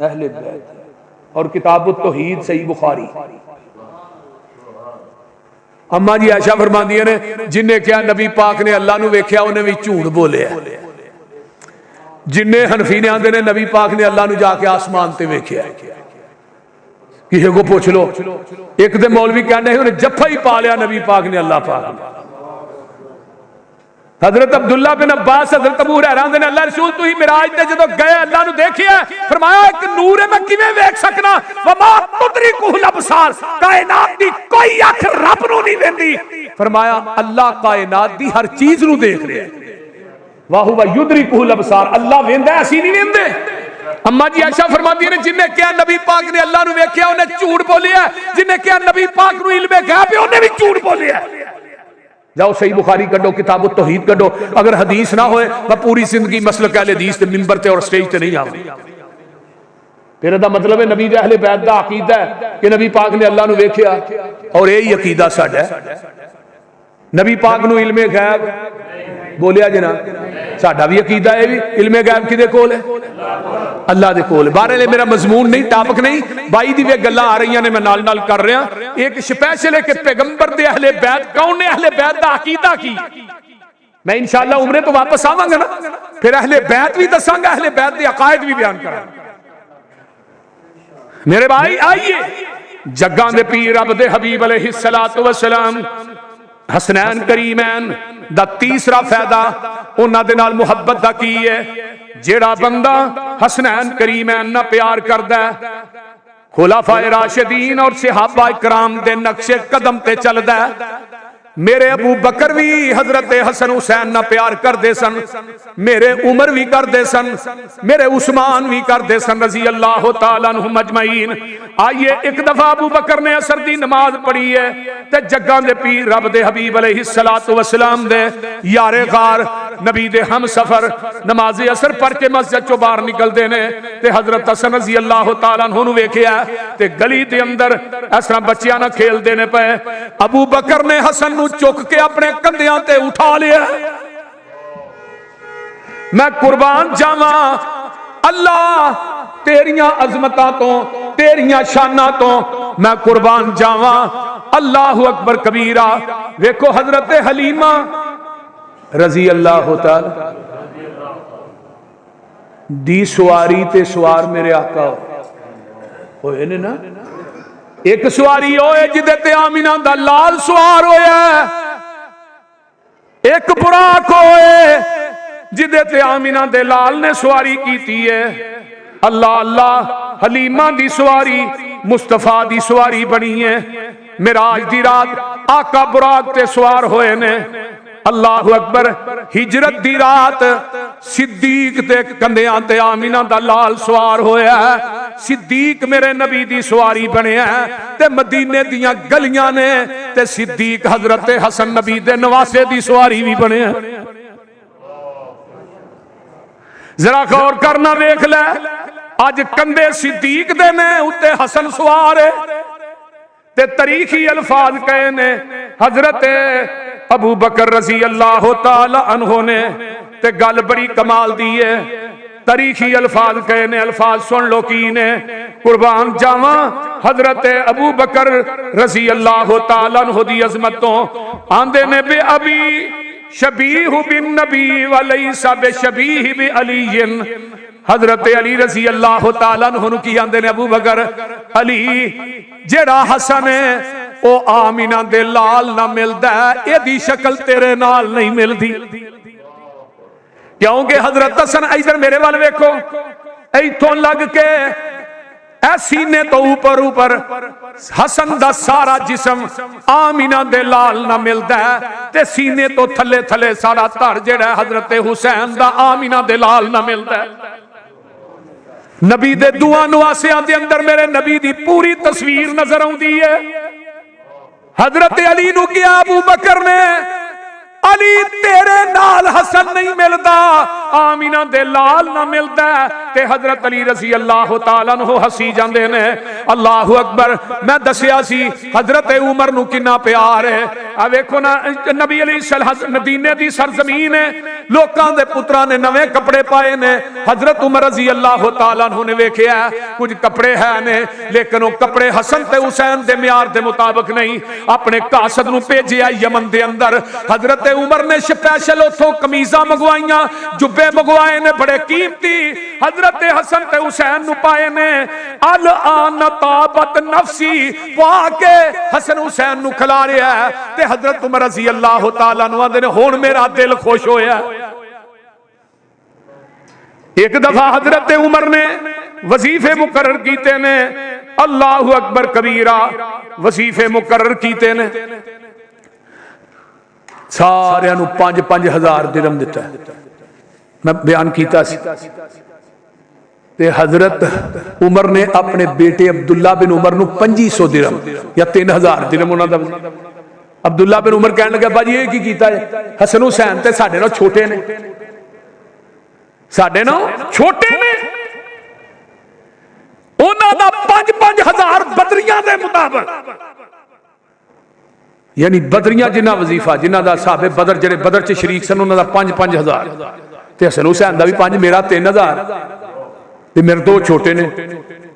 अहले बैत और किताबुत तौहीद सही बुखारी। अम्मा जी आयशा फरमांदियां ने जिन्हें क्या नबी पाक ने अल्लाह नू वेख्या उन्हें भी झूठ बोलिया। जिन्हें हनफी ने आंदे ने नबी पाक ने अल्लाह नू जाके आसमान ते वेख्या, किसी को पूछ लो। एक दे मौलवी कहने उन्हें जफा ही पा लिया नबी पाक ने अल्लाह पाक। हजरत अब्दुल्ला बिन अब्बास हजरत अबू हुरैरा आंदे ने अल्लाह रसूल तू ही मिराज ते जदों गए अल्लाह नू देखिया, फरमाया एक नूर है मैं किवें वेख सकना। वमा तुदरिकुल अबसार, कायनात दी कोई अख रब नू नहीं वेंदी। फरमाया अल्लाह कायनात दी हर चीज नू देख रहा है। वाहु व युदरिकुल अबसार, अल्लाह वेंदा है असीं नहीं वेंदे। अम्मा जी आयशा फरमाती ने जिन्हें क्या नबी पाक ने अल्लाह नू वेख्या उन्हें झूठ बोलिया, जिन्हें क्या नबी पाक नू इल्मे गैब उन्हें भी झूठ बोलिया। जाओ सही बुखारी कढो, किताब तौहीद कढो। अगर हदीस ना होए मैं पूरी जिंदगी मसलक अहले हदीस ते मिंबर ते और स्टेज ते नहीं आऊं। फिर इसदा मतलब है नबी दे अहले बैत दा अकीदा है कि नबी पाक ने अल्लाह नूं वेखिया, और यही अकीदा साडा है। नबी पाक नूं इल्मे गैब बोलिया जी ना, साडा भी अकीदा है भी इल्मे गैब किदे कोल है? अल्लाह दे कोल। बारे मेरा मजमून नहीं, टॉपिक नहीं, बाई दी वे गल्लां आ रही ने, मैं नाल नाल कर रहा। एक स्पेशल है कि पैगंबर दे अहले बैत कौन ने, अहले बैत दा अकीदा की। मैं इंशाअल्लाह उम्रे तो वापस आवांगा ना, फिर अहले बैत भी दसांगा, अहले बैत दे अकायद भी बयान करांगा। मेरे भाई आइए, जग्गां दे पीर रब दे हबीब अलैहिस्सलातु वस्सलाम हसनैन करीमैन दा तीसरा फायदा उन्हां दे नाल मुहब्बत दा की है। जेड़ा बंदा हसनैन करीमैन ना प्यार करदा है, खुलाफाए राशिदीन और सहाबा इकराम दे नक्शे कदम ते चलदा है। मेरे अबू बकर भी हजरत हसन हुसैन ना प्यार करते सन, मेरे उमर भी करते सन, मेरे उस्मान भी करते सन रजी अल्लाह तआला अन्हुम अजमईन। आइए, एक दफा अबू बकर ने असर दी नमाज पढ़ी है ते जग्गां दे पीर रब दे हबीब अलैहिस्सलातु वस्सलाम दे यारे गार नबी दे हम सफर नमाज असर पढ़ के मस्जिद चों बाहर निकलते ने ते हजरत हसन रजी अल्लाह तआला अन्हु नूं वेखिया ते गली दे अंदर इस तरह बच्चियां ना खेलदे ने पे। अबू बकर ने हसन चुक के अपने कंधियां ते उठा लिया। मैं कुर्बान जावा अल्लाह तेरियां अजमतां तो, तेरियां शाना तो मैं कुर्बान जावा। अल्लाहु अकबर कबीरा। वेखो हजरत हलीमा रजी अल्लाह तआला दी सवारी ते सवार मेरे आका होए ने ना। एक सवारी होए जिदे ते आमिना दा लाल सवार होया, एक बुराक होए जिदे ते आमिना दे लाल ने सवारी कीती है। अल्लाह अल्लाह, हलीमा दी सवारी मुस्तफा दी सवारी बनी है। मिराज दी रात आका बुराक ते सवार होए ने। अल्लाहु अकबर, हिजरत दी रात सिद्दीक ते कंधियां ते आमिना दा लाल सवार होया। सिद्दीक मेरे नबी दी सवारी बनया ते मदीने दियां गलियां ने ते सिद्दीक हजरत हसन नबी दे नवासे दी सवारी भी बनया। जरा गौर करना, वेख ले अज कंधे सिद्दीक दे ने उत्ते हसन सवार है ते तरीखी अल्फाज कहे ने हजरत अबू बकर रजी अल्लाह तआला अन्हु ने ते गल बड़ी कमाल दी है। तरीखी अल्फाज कहे ने, अल्फाज सुन लो की ने। कुर्बान जावा हजरत अबू बकर रजी अल्लाह तआला अन्हु दी अजमत तो आंदे ने बे अबी शबीह बिन नबी वलैसा बे शबीह बि अलीयन। हजरत अली रजी अल्लाह तआला अन्हु की आंदे ने अबू बकर अली जेड़ा हसन है ओ आमिना दे लाल ना मिलदा है, एदी शक्ल तेरे नाल नहीं मिलदी। क्योंकि हजरत हसन इधर मेरे वाल वेखो, इथों लग के सीने तो ऊपर ऊपर हसन दा सारा जिस्म आमिना दे लाल ना मिलदा है ते सीने तो थले थले सारा धड़ जेड़ा हजरत हुसैन दा आमिना दे लाल ना मिलदा है। नबी दे दुआ नवासियां दे अंदर मेरे नबी दी पूरी तस्वीर नजर आउंदी है। हजरत अली नू किया अबू बकर ने, अली तेरे नाल हसन नहीं मिलता, आमिना दे लाल ना मिलता। ते हजरत अली रजी अल्लाह तआला अन्हु हसी जांदे ने। अल्लाहु अकबर, मैं दसिया सी हजरत उमर नू किन्ना प्यार है। आ वेखो ना, नबी अली मदीने दी सरजमीन है, लोकां दे पुत्रां ने नवे कपड़े पाए ने। हजरत उमर रजी अल्लाह तआला अन्हु ने वेखिया कुछ कपड़े है ने, लेकिन वो कपड़े हसन ते हुसैन दे म्यार दे मुताबिक नहीं। अपने कासद नू भेजिया यमन दे अंदर। हजरत उमर ने स्पेशल उथों कमीजा मंगवाइया, जुब्बे मंगवाए ने बड़े कीमती। हजरत हसन ते हुसैन नु पाए ने। अल आन ताबत नफसी पा के हसन हुसैन नु खिला रहा है ते हजरत उमर रजी अल्लाह तआला नु आंदे ने हुण मेरा दिल खुश होया। एक दफा हजरत उमर ने वजीफे मुकर्रर कीते ने, अल्लाहु अकबर कबीरा, वजीफे मुकर्रर कीते ने। सारे 5-5 हजार दिरहम दिता, मैं बयान किया सी। ते हजरत उमर ने अपने बेटे अब्दुल्ला बिन उमर नू 2500 दिरहम या 3000 दिरहम उन्होंने दा। अब्दुल्ला बिन उमर कहने लगा भाजी ये की कीता है? हसन हुसैन ते साडे नाल छोटे ने, साडे नाल छोटे ने, बराबर। यानी बदरियां जिन्ना वजीफा जिन्हां दा साहबे बदर जेड़े बदर च शरीक सन उन्हां दा 5-5 हज़ार ते हसन हुसैन दा भी 5, मेरा 3,000 ते मेरे 2 छोटे ने।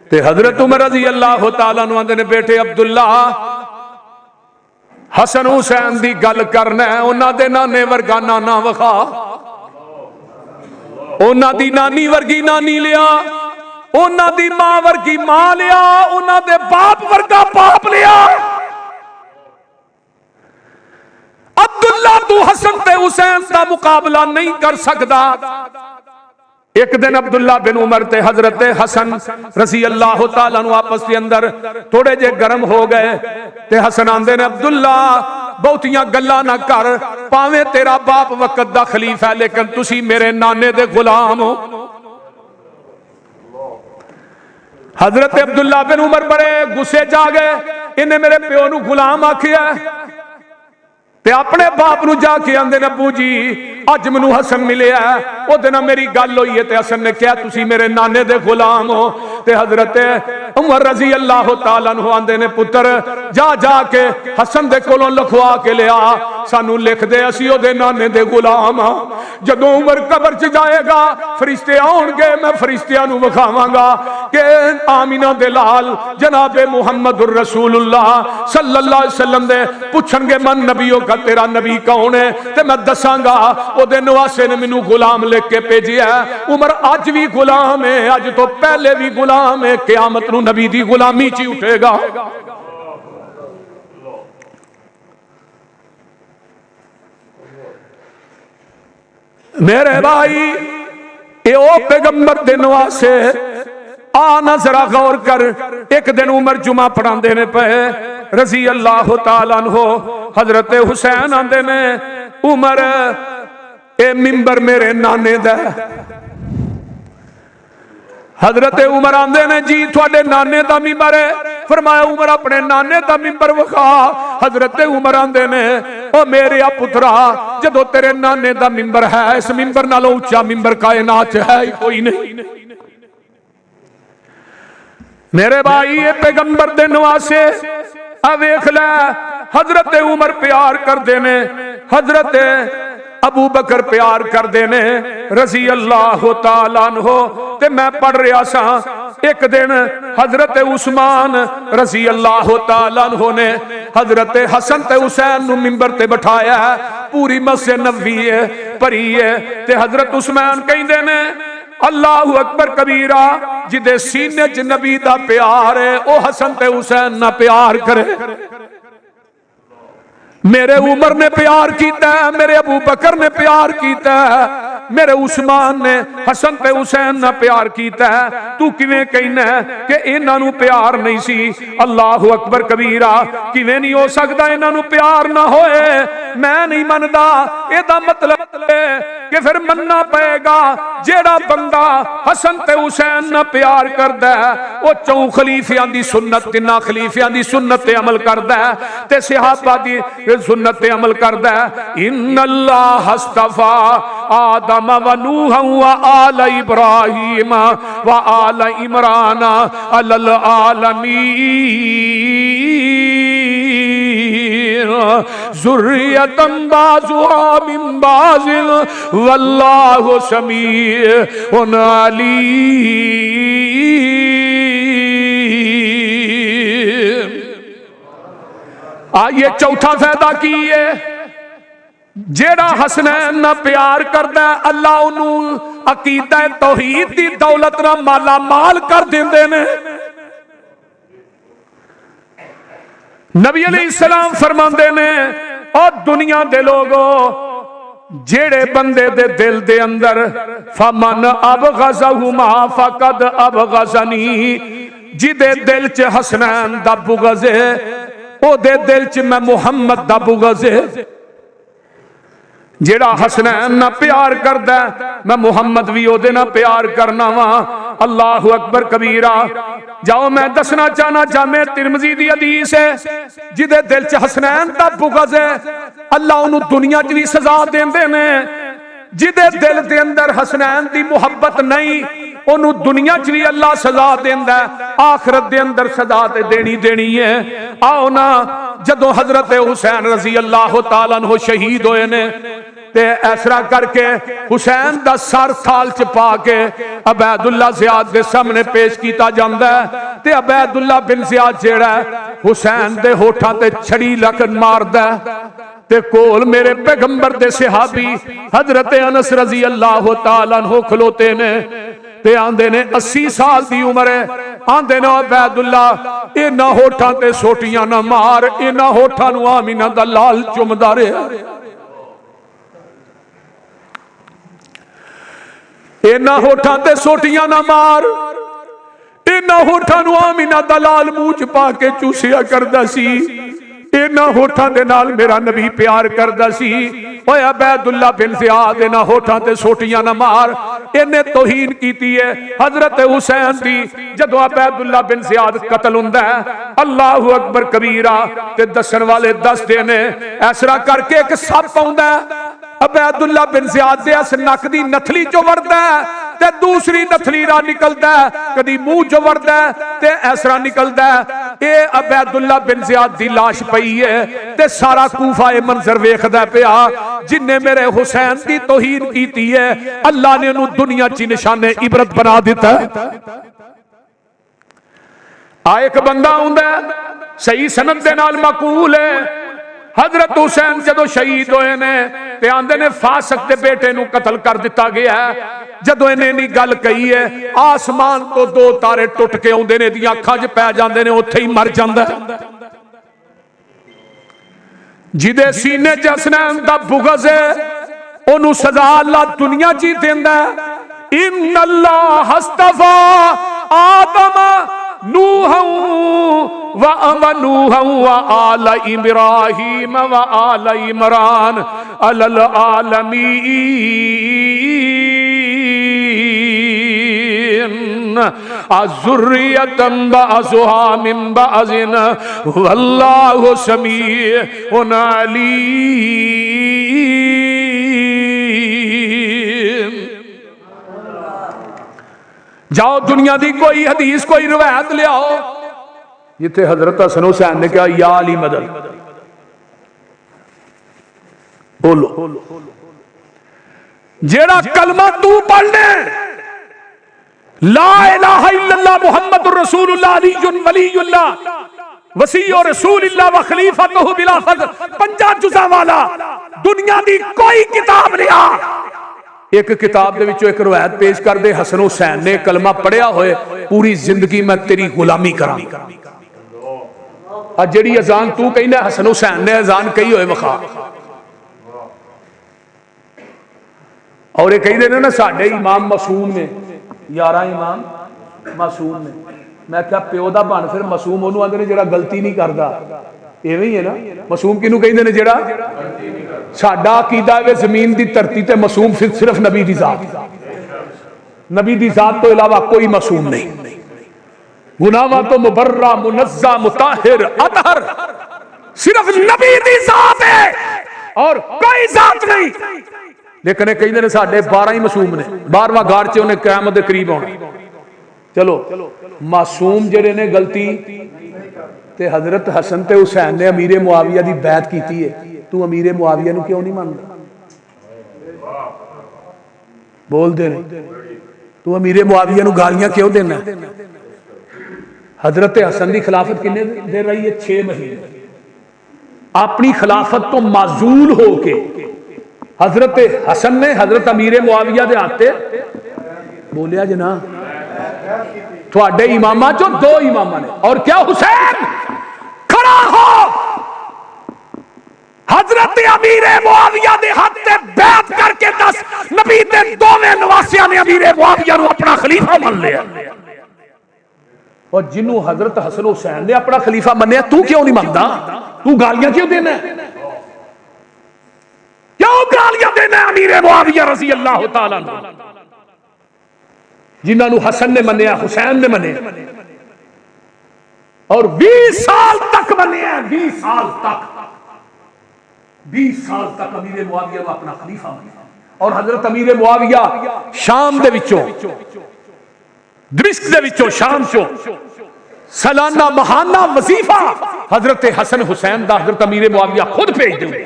ते हजरत उमर रज़ी अल्लाह तआला अन्हु आंदे ने बेटे अब्दुल्ला हसन हुसैन दी गल करना है, उन्हां दे नाने वर्गा नाना विखा, उन्हां दी नानी वर्गी नानी लिया, उन्हां दी मां वर्गी मां लिया, उन्हां दे बाप वर्गा बाप लिया। अब्दुल्ला तू हसन ते हुसैन का मुकाबला नहीं कर सकता। एक दिन अब्दुल्ला बिन उमर ते हजरत हसन रज़ी अल्लाह तआला अन्हु आपस के अंदर थोड़े जे गर्म हो गए ते हसन आंदे ने अब्दुल्ला बहुतियां गल्लां ना कर, भावें तेरा बाप वक्त दा खलीफा है लेकिन तुसी मेरे नाने दे गुलाम हो। हजरत अब्दुल्ला बिन उमर बड़े गुस्से च आ गए, इन्हें मेरे प्यो नू गुलाम आखिया ते अपने बाप नू जाके आंदे ने अबू जी अज मैनू हसन मिले ओदे नाल मेरी गल हुई है ते हसन ने कहा तुसी मेरे नाने दे गुलाम हो। ते हजरत उमर रज़ी अल्लाह तआला अन्हु आंदे ने पुत्र जा जाके हसन दे कोलों लिखवा के लिया, सानू लिख दे असी ओदे नाने दे गुलाम हां। जदों उमर कब्र च जाएगा फरिश्ते आउणगे, मैं फरिश्तियां नू विखावांगा कि आमिना दे लाल जनाबे मुहम्मदुर रसूलुल्लाह सल्लल्लाहु अलैहि वसल्लम दे पुछणगे मन नबियों का तेरा नबी कौन है ते मैं दसांगा ओदे नवासे ने मैनू गुलाम लिख के भेजिया। उमर अज भी गुलाम है, अज तो पहले भी गुलाम है, क़यामत नू नबी दी गुलामी च उठेगा। मेरे भाई ये ओ पैगंबर दे नवासे आ ना जरा गौर कर। एक दिन उमर जुमा पढ़ांदे ने पे रज़ी अल्लाह तआला अन्हु, हजरत हुसैन आंदे ने उमर ए मिंबर मेरे नाने दा। हजरत उमर आंदे ने जी थोड़े नाने दा मिंबर है। फरमाया उमर अपने नाने दा मिंबर विखा। हजरत उमर आंदे ने ओ मेरे पुत्रा जदों तेरे नाने दा मिंबर है, इस मिंबर नालों उच्चा मिंबर कायनात च है ही कोई नहीं। मेरे भाई ये पैगंबर दे नवासे आ वेख लै, हजरत उमर प्यार करते ने, हजरत अबू बकर प्यार करते ने रज़ी अल्लाह तआला अन्हु। ते मैं पढ़ रहा सा एक दिन हजरत उस्मान रज़ी अल्लाह तआला अन्हु ने हजरत हसन ते हुसैन नू मिंबर ते बिठाया, पूरी मस्जिद नबवी है भरी है ते हजरत उस्मान कहंदे ने अल्लाहु अकबर कबीरा, जिदे सीने च नबी दा प्यार है ओ हसन ते हुसैन ना प्यार करे। मेरे उमर ने प्यार किया, मेरे अबू बकर ने प्यार किया, मेरे उस्मान ने हसन ते हुसैन ना प्यार किया। तू किवें कहना कि इन्हां नू प्यार नहीं सी? अल्लाहु अकबर कबीरा, किवें नहीं हो सकता इन्हां नू प्यार ना होए? मैं नहीं मनदा। एदा मतलब कि फिर मनना पएगा जेड़ा बंदा हसन ते हुसैन ना प्यार करदा है वो 4 खलीफियां दी सुन्नत, 3 खलीफियां दी सुन्नत ते अमल करदा है ते सहाबा दी सुन्नत पे अमल करदा है। इन्नल्लाह हस्तफा आदम व नूह व आल इब्राहीम व आल इमरान अलल आलमीन ज़ुर्रियतन बाज़ुहा मिन बाज़िल वल्लाहु समीउन अलीम। ये चौथा फायदा की है, जेड़ा हसनैन ना प्यार करदा अल्लाह उन्हू अकीदा तौहीद दी दौलत ना माला माल कर देंदे ने। नबी अलैहिस्सलाम फरमांदे ने और दुनिया दे लोगो जेड़े बंदे दे दिल दे अंदर फमन अबग़ज़हुमा फ़क़द अबग़ज़नी, जिदे दिल च हसनैन दा बुग़ज़ है ओदे दिल च मैं मुहम्मद दा बुग़ज़ है। जेड़ा हसनैन ना प्यार करदा मैं मुहम्मद भी ओदे ना प्यार करना वा। अल्लाहु अकबर कबीरा। जाओ मैं दसना चाहना जामे तिरमिज़ी दी हदीस है, जिदे दिल च हसनैन दा बुग़ज़ है अल्लाह उन्हू दुनिया च भी सजा देंदे ने। जिदे दिल दे अंदर हसनैन दी मुहब्बत नहीं ओनू दुनिया च भी अल्लाह सजा देंदा है, आखिरत दे अंदर सजा ते देनी देनी है। आओ ना जदों हजरत हुसैन रजी अल्लाह तआला अन्हु शहीद होए ने ते ऐसरा करके हुसैन दा सर थाल च पा के अबैदुल्ला ज़ियाद दे सामने पेश किया जाता है ते अबैदुल्ला बिन ज़ियाद जेड़ा हुसैन दे होठां ते छड़ी लकन मारदा ते कोल मेरे पैगंबर दे सहाबी हजरत अनस रजी अल्लाह तआला अन्हु खलोते ने ते आंदे ने 80 साल दी उम्र है। आंदे ने अबैदुल्ला इन्हां होठां ते सोटियां ना मार, इन्हां होठां नूं आमीना दा लाल चुमदा रहा, इन्हां होठां ते सोटियां ना मार, इन्हां होठां नूं आमीना दा लाल मूंह च पा के चूसिया करदा सी, इन्हां होठां दे नाल मेरा नबी प्यार करदा सी। ओए अबैदुल्ला बिन ज़ियाद इन्हां होठां ते सोटियां ना मार, इन्हें तौहीन कीती है हजरत हुसैन दी। जदों अबैदुल्ला बिन ज़ियाद कतल हुंदा है, अल्लाहु अकबर कबीरा ते दसन वाले दसदे ने ऐसरा करके एक सप आउंदा है, अबैदुल्ला बिन ज़ियाद दे इस नक दी नथली चो वड़दा है ते दूसरी नथली रा निकलदा है, कदी मुंह चो वड़दा है ते ऐसरा निकलदा है। ये अबैदुल्ला बिन ज़ियाद दी लाश पई है ते सारा कूफा ये मंजर वेखदा पिया, जिन्ने मेरे हुसैन दी तौहीन कीती है अल्लाह ने उन्हें दुनिया च निशाने इबरत बना दिता। आ एक बंदा आउंदा सही सनद दे नाल मकूल है, हजरत हुसैन जदों शहीद होए ने ते आंदे ने फासक दे बेटे नूं कतल कर दिता गया है। जदों इन्हें नी गल कही है, आसमान तो 2 तारे टुट के आउंदे ने, दी अखां च पै जांदे ने, उत्थे ही मर जांदा। जिदे सीने च हसनैन दा बुग़ज़ है ओनू सजा अल्लाह दुनिया च ही देंदा है। इन्नल्लाह हस्तफा आदम नूहं व आल इब्राहीम व आल इमरान अलल आलमीन अज़ुर्रियतन बअज़ुहा मिन बअज़िन वल्लाहु समीउन अलीम। जाओ दुनिया दी कोई हदीस कोई रिवायत ले आओ जिथे हजरत हसन हुसैन ने कहा या अली मदद, बोलो जेड़ा कलमा तू पढ़ने ला इलाहा इल्लल्लाह मुहम्मदुर रसूलुल्लाह अलीयुन वलीयुल्लाह वसीयु रसूलिल्लाह व खलीफतुहु बिला फज़ल 50 जुज़ा वाला दुनिया दी कोई किताब ले आ। एक किताब दे विचों एक रिवायत पेश कर दे, हसन हुसैन ने कलमा पढ़िया होए पूरी जिंदगी मैं तेरी गुलामी करा। आज जेड़ी अजान तू कहना हसन हुसैन ने अजान कही होए वखा, और ये कहते हैं ना साडे इमाम मासूम ने, 11 इमाम मासूम ने। मैं क्या प्यो दा बन फिर मासूम ओनू आंदे ने जेड़ा गलती नहीं करदा, एवें ही है ना। मासूम किनू कहंदे ने जेड़ा साडा अकीदा है जमीन दी धरती ते मासूम सिर्फ नबी दी जात, नबी दी जात तो इलावा कोई मासूम नहीं। गुनाहों तो मुबर्रा मुनज़्ज़ा मुताहिर अतहर सिर्फ नबी दी जात है और कोई जात नहीं। लेकिन कहते ने साडे 12 ही मासूम ने, 12वां गाड़ च उन्हें क़यामत दे करीब आउणा। चलो मासूम जेड़े ने गलती ते हजरत हसन ते हुसैन ने अमीरे मुआविया दी बैत कीती है, तू अमीरे मुआविया नूं क्यों नहीं मानदा? बोल दे नहीं, तू अमीरे मुआविया नूं गालियां क्यों देना? हजरत हसन की खिलाफत कितने देर रही है? 6 महीने। अपनी खिलाफत तो माजूल होके हजरत हसन ने हजरत अमीरे मुआविया दे हाथे बोलिया जना थोड़े इमामा चो 2 इमामा ने, और क्या हुसैन खड़ा हो हजरत अमीरे मुआविया दे हाथ ते बैत करके दस नबी दे दोवें नवासिया ने अमीरे मुआविया नूं अपना खलीफा मान लिया। और जिन्हों हजरत हसन हुसैन ने अपना खलीफा मन्या तू क्यों नहीं मानता? तू गालियां क्यों देना? क्यों गालियां देना अमीरे मुआविया रज़ी अल्लाह तआला अन्हु, जिन्होंने हसन ने मन्या हुसैन ने मन्या और 20 साल तक मन्या, 20 साल तक अमीरे मुआविया को अपना खलीफा मन्या। और हजरत अमीरे मुआविया शाम दे विचों दमिश्क दे विचों शाम चों सालाना महाना वजीफा हजरत हसन हुसैन दा हजरत अमीर मुआविया खुद भेज दे।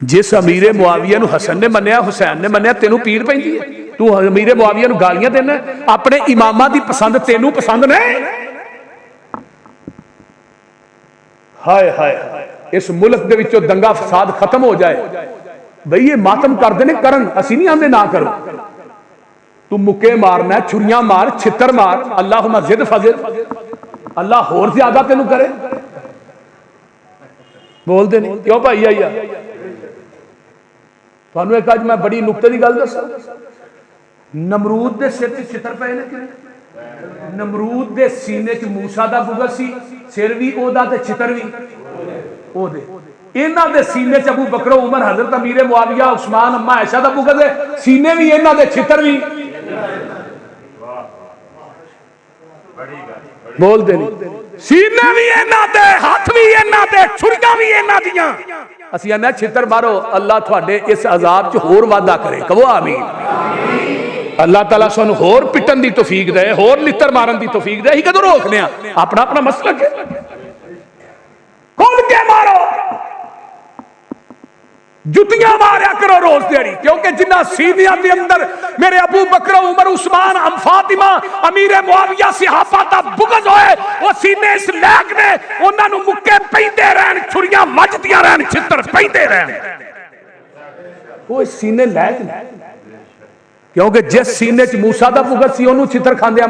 जिस अमीर मुआविया नूं हसन ने मन्निया हुसैन ने मन्निया तेनू पीड़ पैंदी है, तू अमीर मुआविया नूं गालियां देना, अपने इमामां दी पसंद तेनू पसंद नहीं। हाय हाय इस मुल्क दे विचों दंगा फसाद खत्म हो जाए। बई ये मातम करते ने करन, असी नहीं आंदे ना करो। तू मुक्के मारना, छुरियां मार, छितर मार, अल्लाहुम्मा ज़िद फज़िल, अल्लाह होर ज्यादा तेनू करे। बोलते नहीं क्यों भाई आइया थानू एक अज मैं बड़ी नुक्ते की गल दसा। नमरूद के सिर च छितर पे ने, नमरूद के सीने च मूसा का बुगत सी, सिर भी ओदा ते छितर भी ओदे। इन्हां दे सीने च अबू बकर उमर हजरत अमीर मुआविया उस्मान अम्मा आयशा दा बुगत है, सीने भी इन्हां दे छितर भी। बोल दे सीने भी इन्हां दे, हाथ भी इन्हां दे, छुरियां भी इन्हां दियां। असीं आने छितर मारो, अल्लाह तुहाडे इस अजाब च होर वादा करे, कहो आमीन। अल्लाह ताला सानू होर पिटन दी तौफीक दे, होर लितर मारन दी तौफीक दे। असीं कदों रोकने आ? अपना अपना मसलक है, खुल के मारो, जुतियां मारिया करो रोज दिहाड़ी। क्योंकि जिन्ना सीनिया के अंदर मेरे अबू बकर उमर उस्मान अम फातिमा अमीर मुआविया सहाबा दा बुगज होए, वो सीने इस लैक ने उन्हां नू मुक्के पैंदे रहन, छुरियां वजदियां रहन, छितर पैंदे रहन। वो सीने लैक ने, क्योंकि जिस सीने च मूसा दा बुगज सी ओनू छितर खांदिया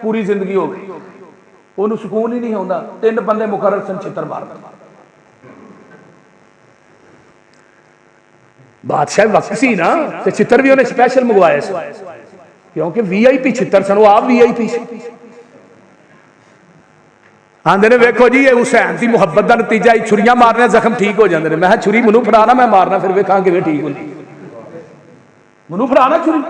पूरी जिंदगी हो गई, ओनू सुकून ही नहीं आउंदा। 3 बंदे मुकर्रर सन छितर मारन। बादशाह वक्त सी ना, ते चित्र भी उन्हें स्पेशल मंगवाए, क्योंकि वीआईपी चित्र सन, वो आप वीआईपी आंदे ने वेखो जी ये हुसैन की मुहब्बत का नतीजा ही, छुरियां मारने जख्म ठीक हो जाते हैं। मैं छुरी मैनू फड़ाना, मैं मारना, फिर वेखा कि ठीक होगी। मैनू फड़ाना छुरी,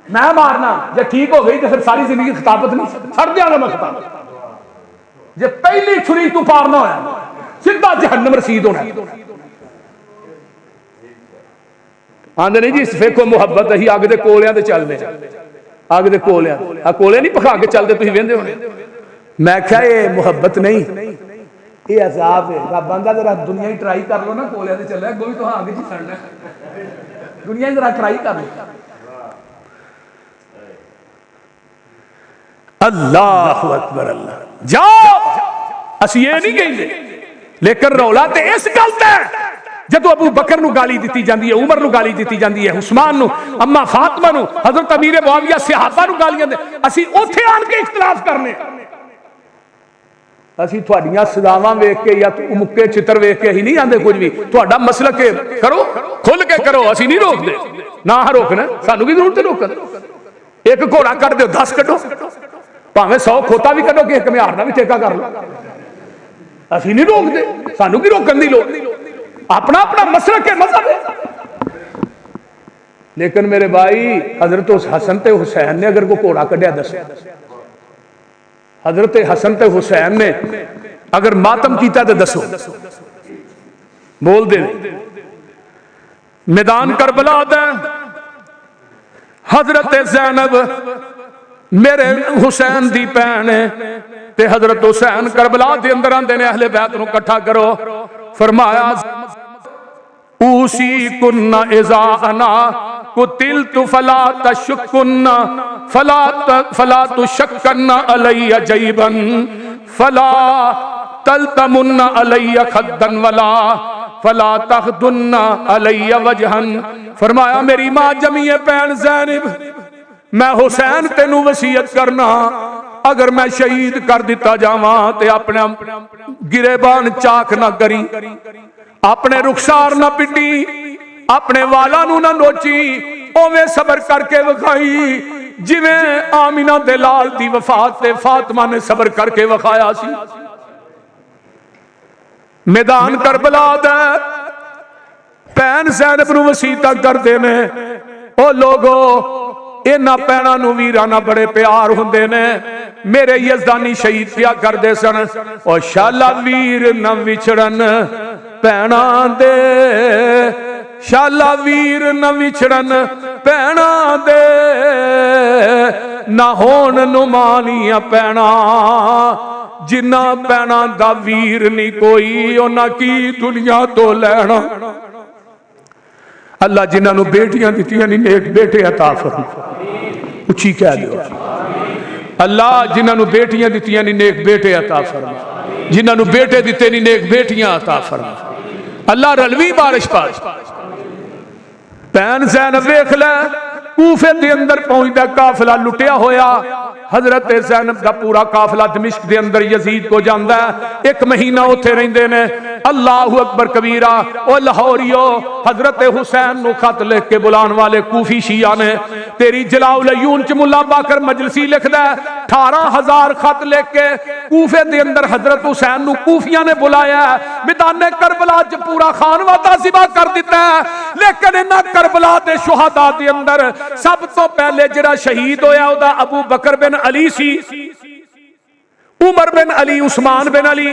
मैं मारना, जे ठीक हो गई तो फिर सारी जिंदगी खिताबत नहीं छड़ दिया मैं खिताबत। जे पहली छुरी तू पारना होया सीधा जहन्नम रसीद होना। आंदे नहीं जी वेखो मुहब्बत अही अग दे कोलियां ते चलने, अग दे कोलियां आ कोले नहीं भखा के चलते, तुसीं वेंदे होने। मैं क्या ये मुहब्बत नहीं, ये अजाब है। रब आंदा जरा दुनिया ही ट्राई कर लो ना, कोलियां ते चले अगों भी तो अग च सड़ना, दुनिया जरा ट्राई कर लो। अल्लाहु अकबर, अल्लाह जाओ। असीं ये नहीं कहते, लेकिन रौला ते इस गल दा जदों अबू बकर नू गाली दी जाती है, उमर नू गाली दी जाती है, उस्मान नू, अम्मा फातिमा नू, हजरत अमीर मुआविया सहाबा नू गालियां दे, असीं उत्थे आन के इख्तिलाफ करने। असीं तुहाडीआं सजावां वेख के या मुक्के चित्र वेख के ही नहीं आंदे कुछ भी। तुहाडा मसलक है, करो खुल के करो, असीं नहीं रोकदे, ना रोकना, सानू की जरूरत है रोकन। एक घोड़ा कट दो 10 कड्डो, भावें 100 खोता भी कड्डो कि एक म्यार दा भी ठेका कर लो, असीं नहीं रोकदे, सानू की रोकन दी लोड़। अपना अपना मसलक है, मजहब है। लेकिन मेरे भाई हजरत हसन ते हुसैन ने अगर कोई घोड़ा कढ़िया दस, हजरत हसन ते हुसैन ने अगर मातम किया तो दसो। बोल दे मैदान करबला दा हजरत ज़ैनब मेरे हुसैन दी भैन ते हजरत हुसैन करबला दे अंदर आंदे ने, अहले बैत नूं इकट्ठा करो। फरमाया उसी कुन्ना इज़ा अना कुतिल तु फला तशकुन्ना फला तुशक्कन्ना अलैया जैबन फला तलतमुन्ना अलैया खद्दन वला फला तखदुन्ना अलैया वजहन। फरमाया मेरी मां जमीए भैन ज़ैनब, मैं हुसैन तेनू वसीयत करना, अगर मैं शहीद कर दिता जावां ते अपने गिरेबान चाक ना करी, अपने रुखसार ना पिटी, अपने वाला नू ना नोची, ओवें सबर करके विखाई जिवें आमिना दे लाल दी वफात ते फातिमा ने सबर करके विखाया सी। मैदान करबला दा भैन ज़ैनब नू वसीयत करदे ने। ओ लोगो इन्हां भैणां नू वीरां बड़े प्यार हुंदे ने, मेरे यज़दानी शहीद पिया करदे सन। ओ शाला वीर न विछड़न भैणां दे शाला वीर न विछड़न पैना दे, ना होन नुमानियां पैना, जिन्ना पैना दा वीर नहीं कोई उन्ना की दुनिया तो लैना। अल्लाह जिन्होंने बेटियां दित्तियां नहीं नेक बेटे अता फरमा, उची कह दो अल्लाह जिन्होंने बेटियां दित्तियां नहीं नेक बेटे अता फरमा, जिन्होंने बेटे दिते नहीं नेक बेटियां अता फरमा। अल्लाह रलवी बारिश पास। भैन ज़ैनब वेख लै कूफे के अंदर पहुंचता काफिला लुटिया होया, हजरत ज़ैनब का पूरा काफिला दमिश्क के अंदर यजीद को जाता है, 1 महीना उत्थे रहिंदे ने। अल्लाहु अकबर कबीरा। ओ लाहौरियो, हजरत हुसैन नु खत लिख के बुलाने वाले कूफी शिया ने, तेरी जलाउल अयून च मुल्ला बाकर मजलसी लिखदा 18,000 खत लिख के कूफे के अंदर हजरत हुसैन नु कूफिया ने बुलाया। मैदान करबला च पूरा खानवादा ज़िबा कर दिता है, लेकिन इन्हां करबला दे शुहदा दे अंदर सब तो पहले जिहड़ा शहीद होया ओदा अबू बकर बिन अली सी, उमर बिन अली, उस्मान बिन अली,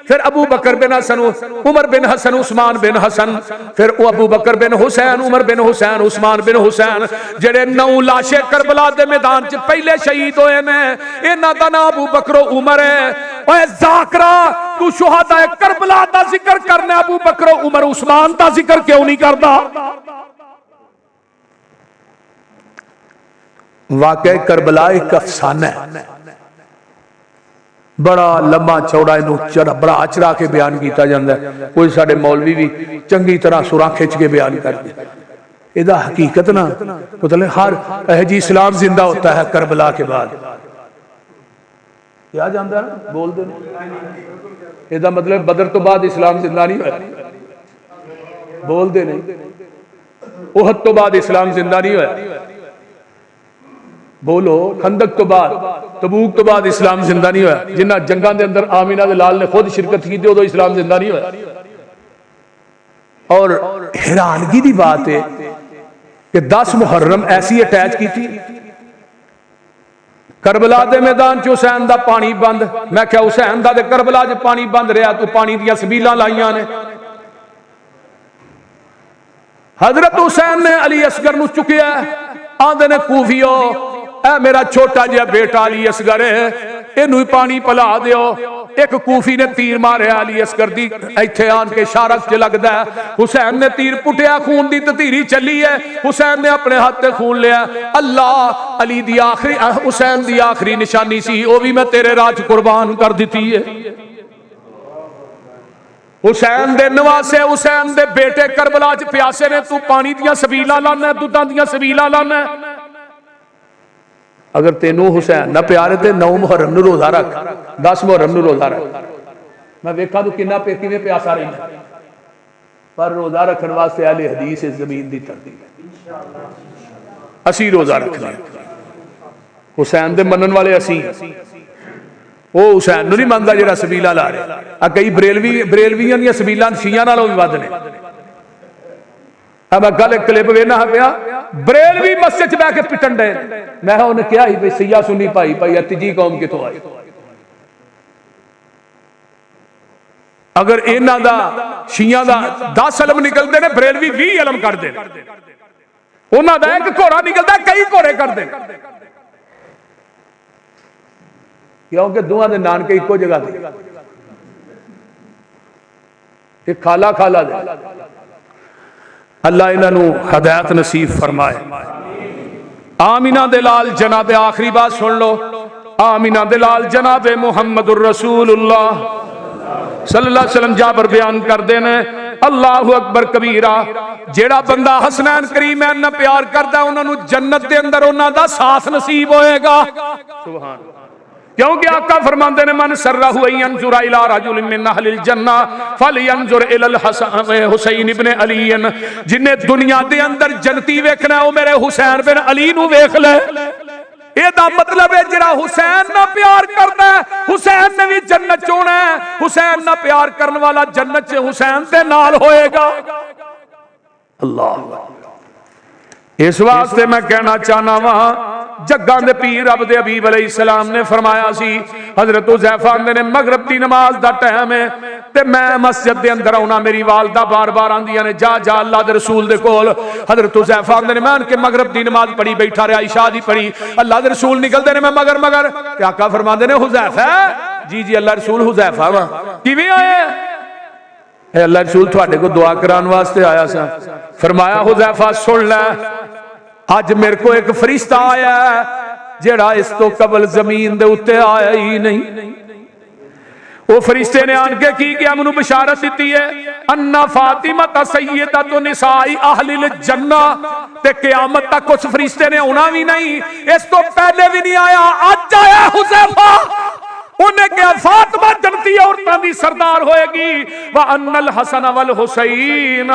फिर अबू बकर बिन हसन, उमर बिन हसन, उस्मान बिन हसन, फिर अबू बकर बिन हुसैन, उमर बिन हुसैन, उस्मान बिन हुसैन, जेड़े 9 लाशे करबला दे मैदान च पहले शहीद होए ने, इन्हां दा नाम अबू बकर उमर है। ओए ज़ाकरा, तू शुहदा करबला दा जिक्र करना, अबू बकर उमर उस्मान दा जिक्र क्यों नहीं करदा? वाकई करबला एक अफसाना है, बड़ा लंबा चौड़ा इनू बड़ा अचरा के बयान किया जाता है। कोई साडे मौलवी भी चंगी तरह सुरा खिंच के बयान करते, इहदा हकीकत ना मतलब हर यह जी इस्लाम जिंदा होता है करबला के बाद। क्या जाता है बोल दे, इहदा मतलब बदर तो बाद इस्लाम जिंदा नहीं होया, बोल दे नहीं, उहद तो बाद इस्लाम जिंदा नहीं होया, बोलो खंदक तो बाद, तबूक तो बाद इस्लाम जिंदा नहीं होया। जिन्ना जंगा के अंदर आमीना दे लाल ने खुद शिरकत की उदो इस्लाम जिंदा नहीं होया। और हैरानगी की बात है कि 10 मुहर्रम ऐसी अटैच की थी करबला दे मैदान च हुसैन दा पानी बंद। मैं क्या हुसैन दा ते करबला च पानी बंद रहा, तू पानी दियां सबीलां लाइयां ने। हजरत हुसैन ने अली असगर नूं चुकिया, आंदे ने कूफियो ऐ मेरा छोटा जिहा बेटा अली असगर है, इनू ही पानी पिला दियो। एक कूफी ने तीर मारिया अली असगर दी इत्थे आन के शारक च लगदा है, हुसैन ने तीर पुटिया, खून दी ततीरी चली है, हुसैन ने अपने हाथ ते खून लिया। अल्लाह अली दी आखिरी हुसैन दी आखिरी निशानी सी, वो भी मैं तेरे राज कुर्बान कर दी है। हुसैन दे नवासे, हुसैन दे बेटे करबला च प्यासे ने, तू पानी दियां सबीलां लाना, दुधां दियां सबीलां लाना। अगर तेनू हुसैन ना प्यारे ते 9 मुहर्रम नूं रोजा रख, 10 मुहर्रम नूं रोजा रख। मैं वेखा तू किन्ना किवें प्यासा रही, पर रोजा रखने वास्ते अहले हदीस इस जमीन दी तरती असी रोजा रखना। हुसैन दे मनन वाले असी, वो हुसैन नूं नहीं मनदा जिहड़ा सबीला ला रहा। कई बरेलवियां दी सबीलां शियां नालों भी वध ने। मैं कल एक क्लिप वेखना पिया, बरेलवी मस्जिद च बैठ के पिटन डे। मैं उन्हें कहा ही भाई सिया सुनी भाई भाई तीजी कौम कितों आई? अगर इन्हां दा शियां दा 10 इलम निकलते हैं, बरेलवी 20 इलम करते हैं। उन्हां दा एक घोड़ा निकलता, कई घोड़े करते, क्योंकि दोवां दे नानके इक्को जगह ते खाला खाला दे। अल्लाह इन्हों हदायत नसीब फरमाए। आमीना दे लाल जनाब, आखिरी बात सुन लो, आमीना दे लाल जनाब मुहम्मदुर रसूलुल्लाह सल्लल्लाहु अलैहि वसल्लम जाबर बयान करते हैं, अल्लाहु अकबर कबीरा, जेड़ा बंदा हसनैन करीमैन ना प्यार करता उन्होंने जन्नत के अंदर उन्हों दा साथ नसीब होएगा। सुभान, क्योंकि आका फरमाते ने मन सर्रहु यंजुर इला रजुलिन मिन अहलिल जन्ना फलयंजुर इलल हुसैन इब्न अली। जिन्हें दुनिया के अंदर जनती वेखना वो मेरे हुसैन बिन अली नूं वेख ले। एदा मतलब है जिहड़ा हुसैन ना प्यार करता है, हुसैन ने भी जन्नत चोना है। हुसैन ना प्यार करने वाला जन्नत च हुसैन दे नाल होएगा। अल्लाह, इस वास्ते मैं कहना चाहना वा जग्गां दे पीर रब दे हबीब अलैहिस्सलाम ने फरमाया सी, हजरत हुज़ैफा आंदे ने मगरिब दी नमाज दा टाइम है ते मैं मस्जिद दे अंदर आउणा, मेरी वालदा बार बार आंदियां ने जा जा अल्लाह दे रसूल दे कोल। हजरत हुज़ैफा आंदे ने मैं उनके मगरिब दी नमाज पढ़ी बैठा रहा, इशा दी पढ़ी, अल्लाह दे रसूल निकलदे ने, मैं मगर मगर ते आका फरमांदे ने हुज़ैफा, जी जी अल्लाह रसूल हुज़ैफा वा किवें आए? अल्लाह रसूल तुहाडे को दुआ कराने वास्ते आया सा। फरमाया हुज़ैफा सुन ले, अज मेरे को एक फरिश्ता आया जेड़ा इस तो कबल जमीन दे उत्ते आया ही नहीं। वो फरिश्ते ने आन के की किया, मैनू बशारत दी है, अन्ना फातिमा सय्यदतु निसाई अहलिल जन्ना, ते क़यामत तक उस फरिश्ते ने आना भी नहीं, इस तो पहले भी नहीं आया, अज आया हुज़ैफा। उन्हें क्या फातिमा जन्नती औरतां दी सरदार होएगी, व अन्नल हसन वल हुसैन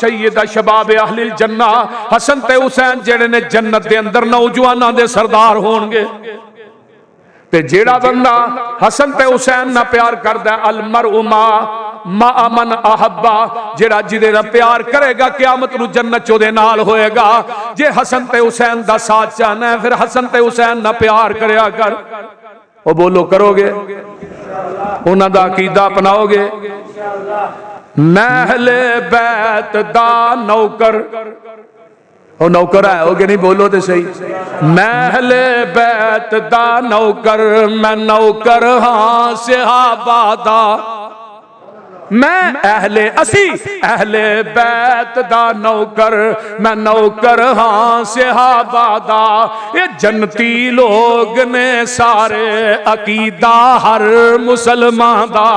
सय्यद शबाब अहलिल जन्ना, हसन ते हुसैन जेड़े ने जन्नत दे अंदर नौजवानां दे सरदार होणगे। ते जेड़ा बंदा हसन ते हुसैन ना प्यार करदा, अल मरउ मा मन अहब्बा, जेड़ा जिदे नाल प्यार करेगा क़यामत नूं जन्नत चोदे नाल होएगा। जे हसन ते हुसैन दा साथ चाहना है, फिर हसन ते हुसैन ना प्यार करया कर। ओ बोलो करोगे? उन्हां दा अकीदा अपनाओगे? मैं अहले बैत दा नौकर, ओ नौकर है हो कि नहीं? बोलो तो सही। मैं अहले बैत दा नौकर, मैं नौकर हां सहाबा दा, मैं अहले असी अहले बैत दा नौकर, मैं नौकर हां सहाबा दा। ये जन्नती लोग ने सारे, अकीदा हर मुसलमान दा।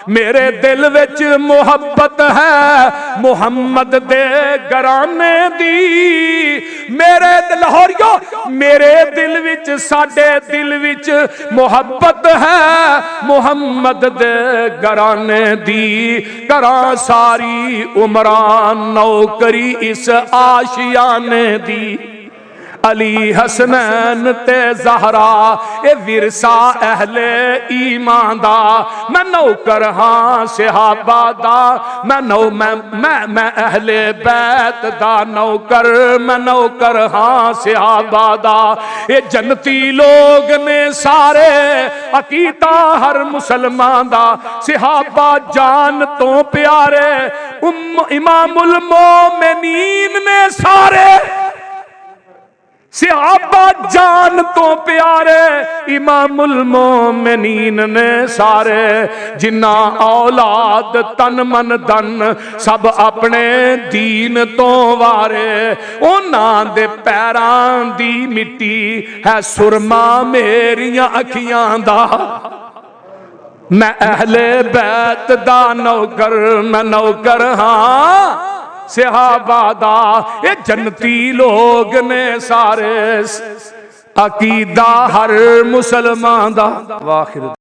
मेरे दिल विच मुहब्बत है मुहम्मद दे घराने दी, मेरे लाहौरियो मेरे दिल विच, साडे दिल विच मुहब्बत है मुहम्मद दे घराने दी। करा सारी उमरान नौकरी इस आशियाने दी, अली हसनैन ते ज़हरा ए विरसा अहले ईमान दा। मैं नौकर हां सहाबा दा, मैं अहले बैत दा नौकर, मैं नौकर हां सहाबा दा। ये जन्नती लोग ने सारे, अकीदा हर मुसलमान दा। सहाबा जान तो प्यारे, इमामुल मोमिनीन ने सारे, सहाबा जान तो प्यारे, इमामुल मोमिनीन ने सारे। जिन्ना औलाद तन मन धन सब अपने दीन तो वारे, उन्हां दे पैरां दी मिट्टी है सुरमा मेरियां अखियां दा। मैं अहले बैत दा नौकर, मैं नौकर हां सहाबा दा। ये जन्नती लोग ने सारे, अकीदा हर मुसलमान दा। वाखिर